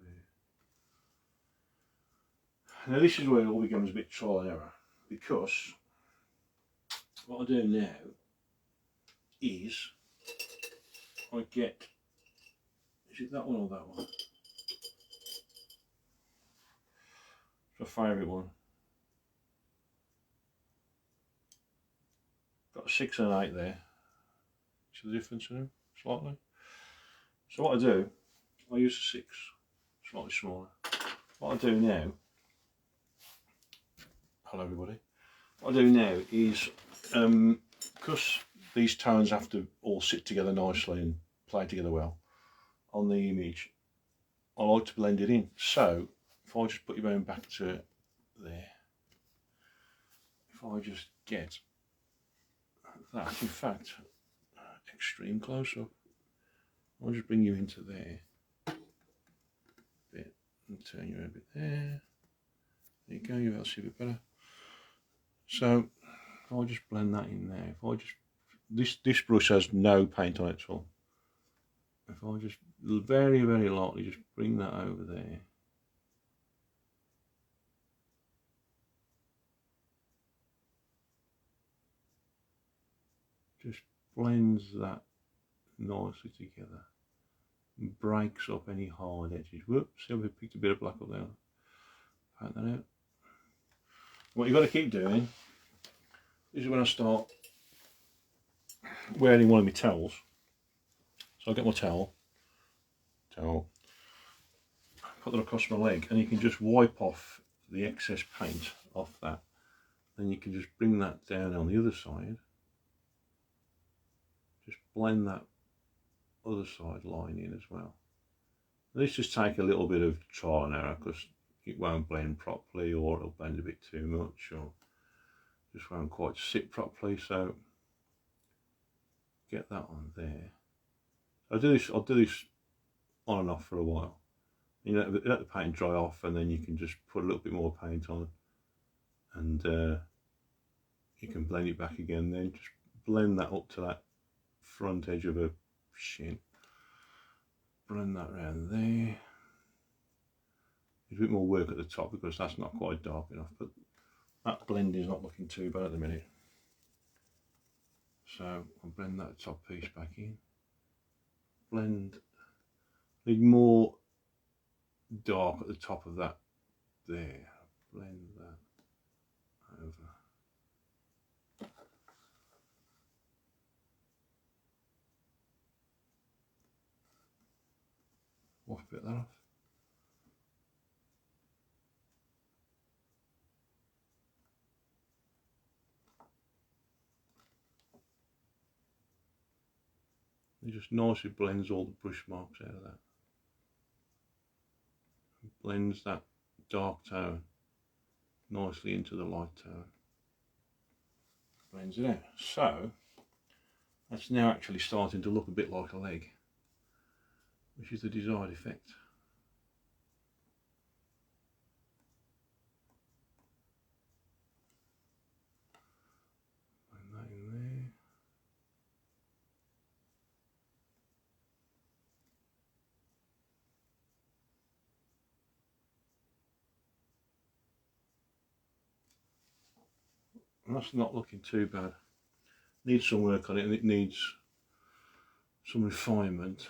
there. Now this is where it all becomes a bit trial and error, because what I do now is I get, is it that one or that one? It's my favourite one. Got a 6 and an 8 there. See the difference in them slightly? So what I do, I use a 6, slightly smaller. What I do now, hello everybody, what I do now is, because these tones have to all sit together nicely and play together well on the image, I like to blend it in. So if I just put your bone back to there, if I just get that, in fact, extreme close up, I'll just bring you into there a bit and turn you a bit there. There you go, you'll see a bit better. So if I just blend that in there, if I just, this brush has no paint on it at all. If I just very, very lightly just bring that over there. Just blends that nicely together and breaks up any hard edges. Whoops, see, I've picked a bit of black up there. Paint that out. What you've got to keep doing, this is when I start wearing one of my towels. So I'll get my towel, put that across my leg, and you can just wipe off the excess paint off that. Then you can just bring that down on the other side. Just blend that other side line in as well. This just take a little bit of trial and error because it won't blend properly, or it'll blend a bit too much, or just won't quite sit properly. So get that on there. I'll do this on and off for a while. You know, let the paint dry off, and then you can just put a little bit more paint on, and you can blend it back again. Then just blend that up to that front edge of a shin. Blend that around there. There's a bit more work at the top because that's not quite dark enough, but that blend is not looking too bad at the minute. So I'll blend that top piece back in. Blend, need more dark at the top of that there. Blend that over. Wash a bit of that off. It just nicely blends all the brush marks out of that. Blends that dark tone nicely into the light tone. Blends it out. So that's now actually starting to look a bit like a leg, which is the desired effect. Blend that in there. And that's not looking too bad. Needs some work on it, and it needs some refinement.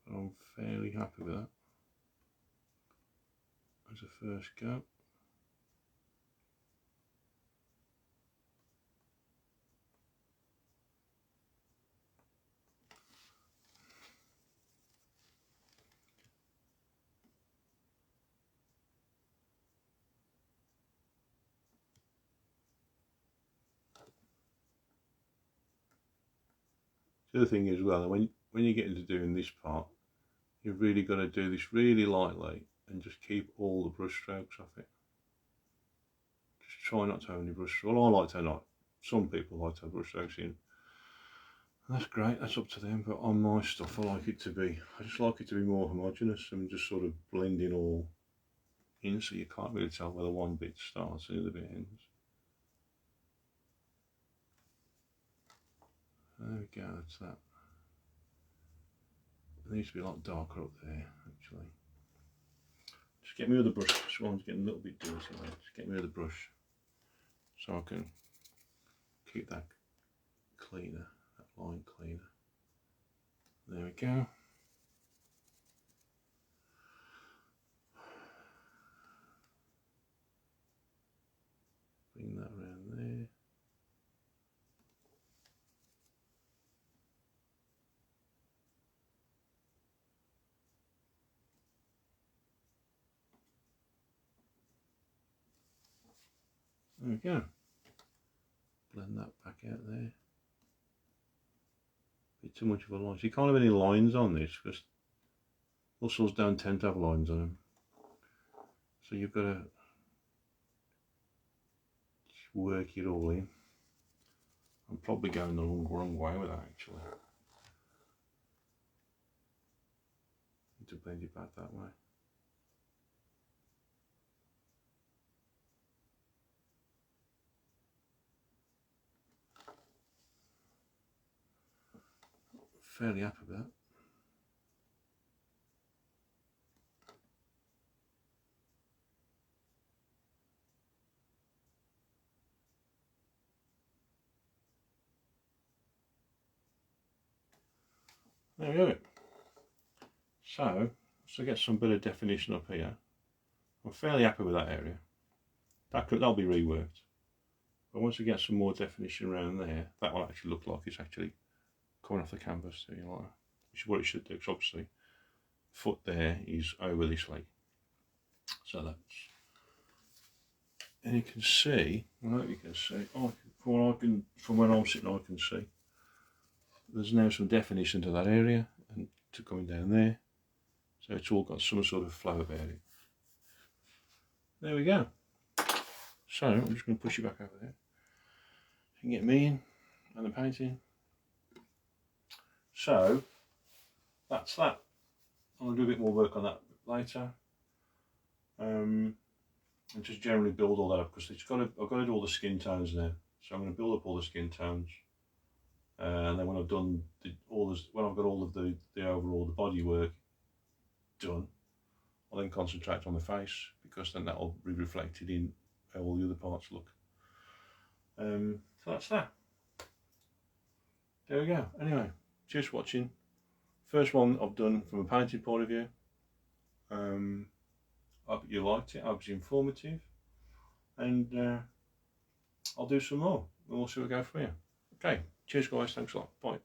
But I'm fairly happy with that as a first go. The other thing as well, when you get into doing this part, you've really got to do this really lightly and just keep all the brush strokes off it. Just try not to have any brush strokes. Well, I like to not. Some people like to have brush strokes in. And that's great, that's up to them, but on my stuff I just like it to be more homogeneous and just sort of blending all in, so you can't really tell where the one bit starts and the other bit ends. There we go, that's that. It needs to be a lot darker up there, actually. Just get me with the brush. Swan's getting a little bit dirty there. Just get me with the brush so I can keep that cleaner, that line cleaner. There we go. Bring that around there. There we go. Blend that back out there. Bit too much of a line. So you can't have any lines on this because mussels don't tend to have lines on them. So you've got to work it all in. I'm probably going the wrong way with that actually. Need to blend it back that way. Fairly happy with that. There we go. So get some bit of definition up here. I'm fairly happy with that area. That'll be reworked. But once we get some more definition around there, that will actually look like it's actually coming off the canvas, so you know, which is what it should do, because obviously the foot there is over this leg. So that's, and you can see, I hope you can see, from where I'm sitting I can see, there's now some definition to that area and to coming down there. So it's all got some sort of flow about it. There we go. So I'm just going to push you back over there. You can get me in and the painting. So that's that. I'm going to do a bit more work on that later. And just generally build all that up, because I've got to do all the skin tones now. So I'm going to build up all the skin tones. And then when I've done when I've got all of the overall body work done, I'll then concentrate on the face, because then that'll be reflected in how all the other parts look. So that's that. There we go. Anyway, cheers for watching. First one I've done from a painting point of view. I hope you liked it. I hope it's informative, and I'll do some more and we'll see where we go from here. Okay, cheers guys, thanks a lot, bye.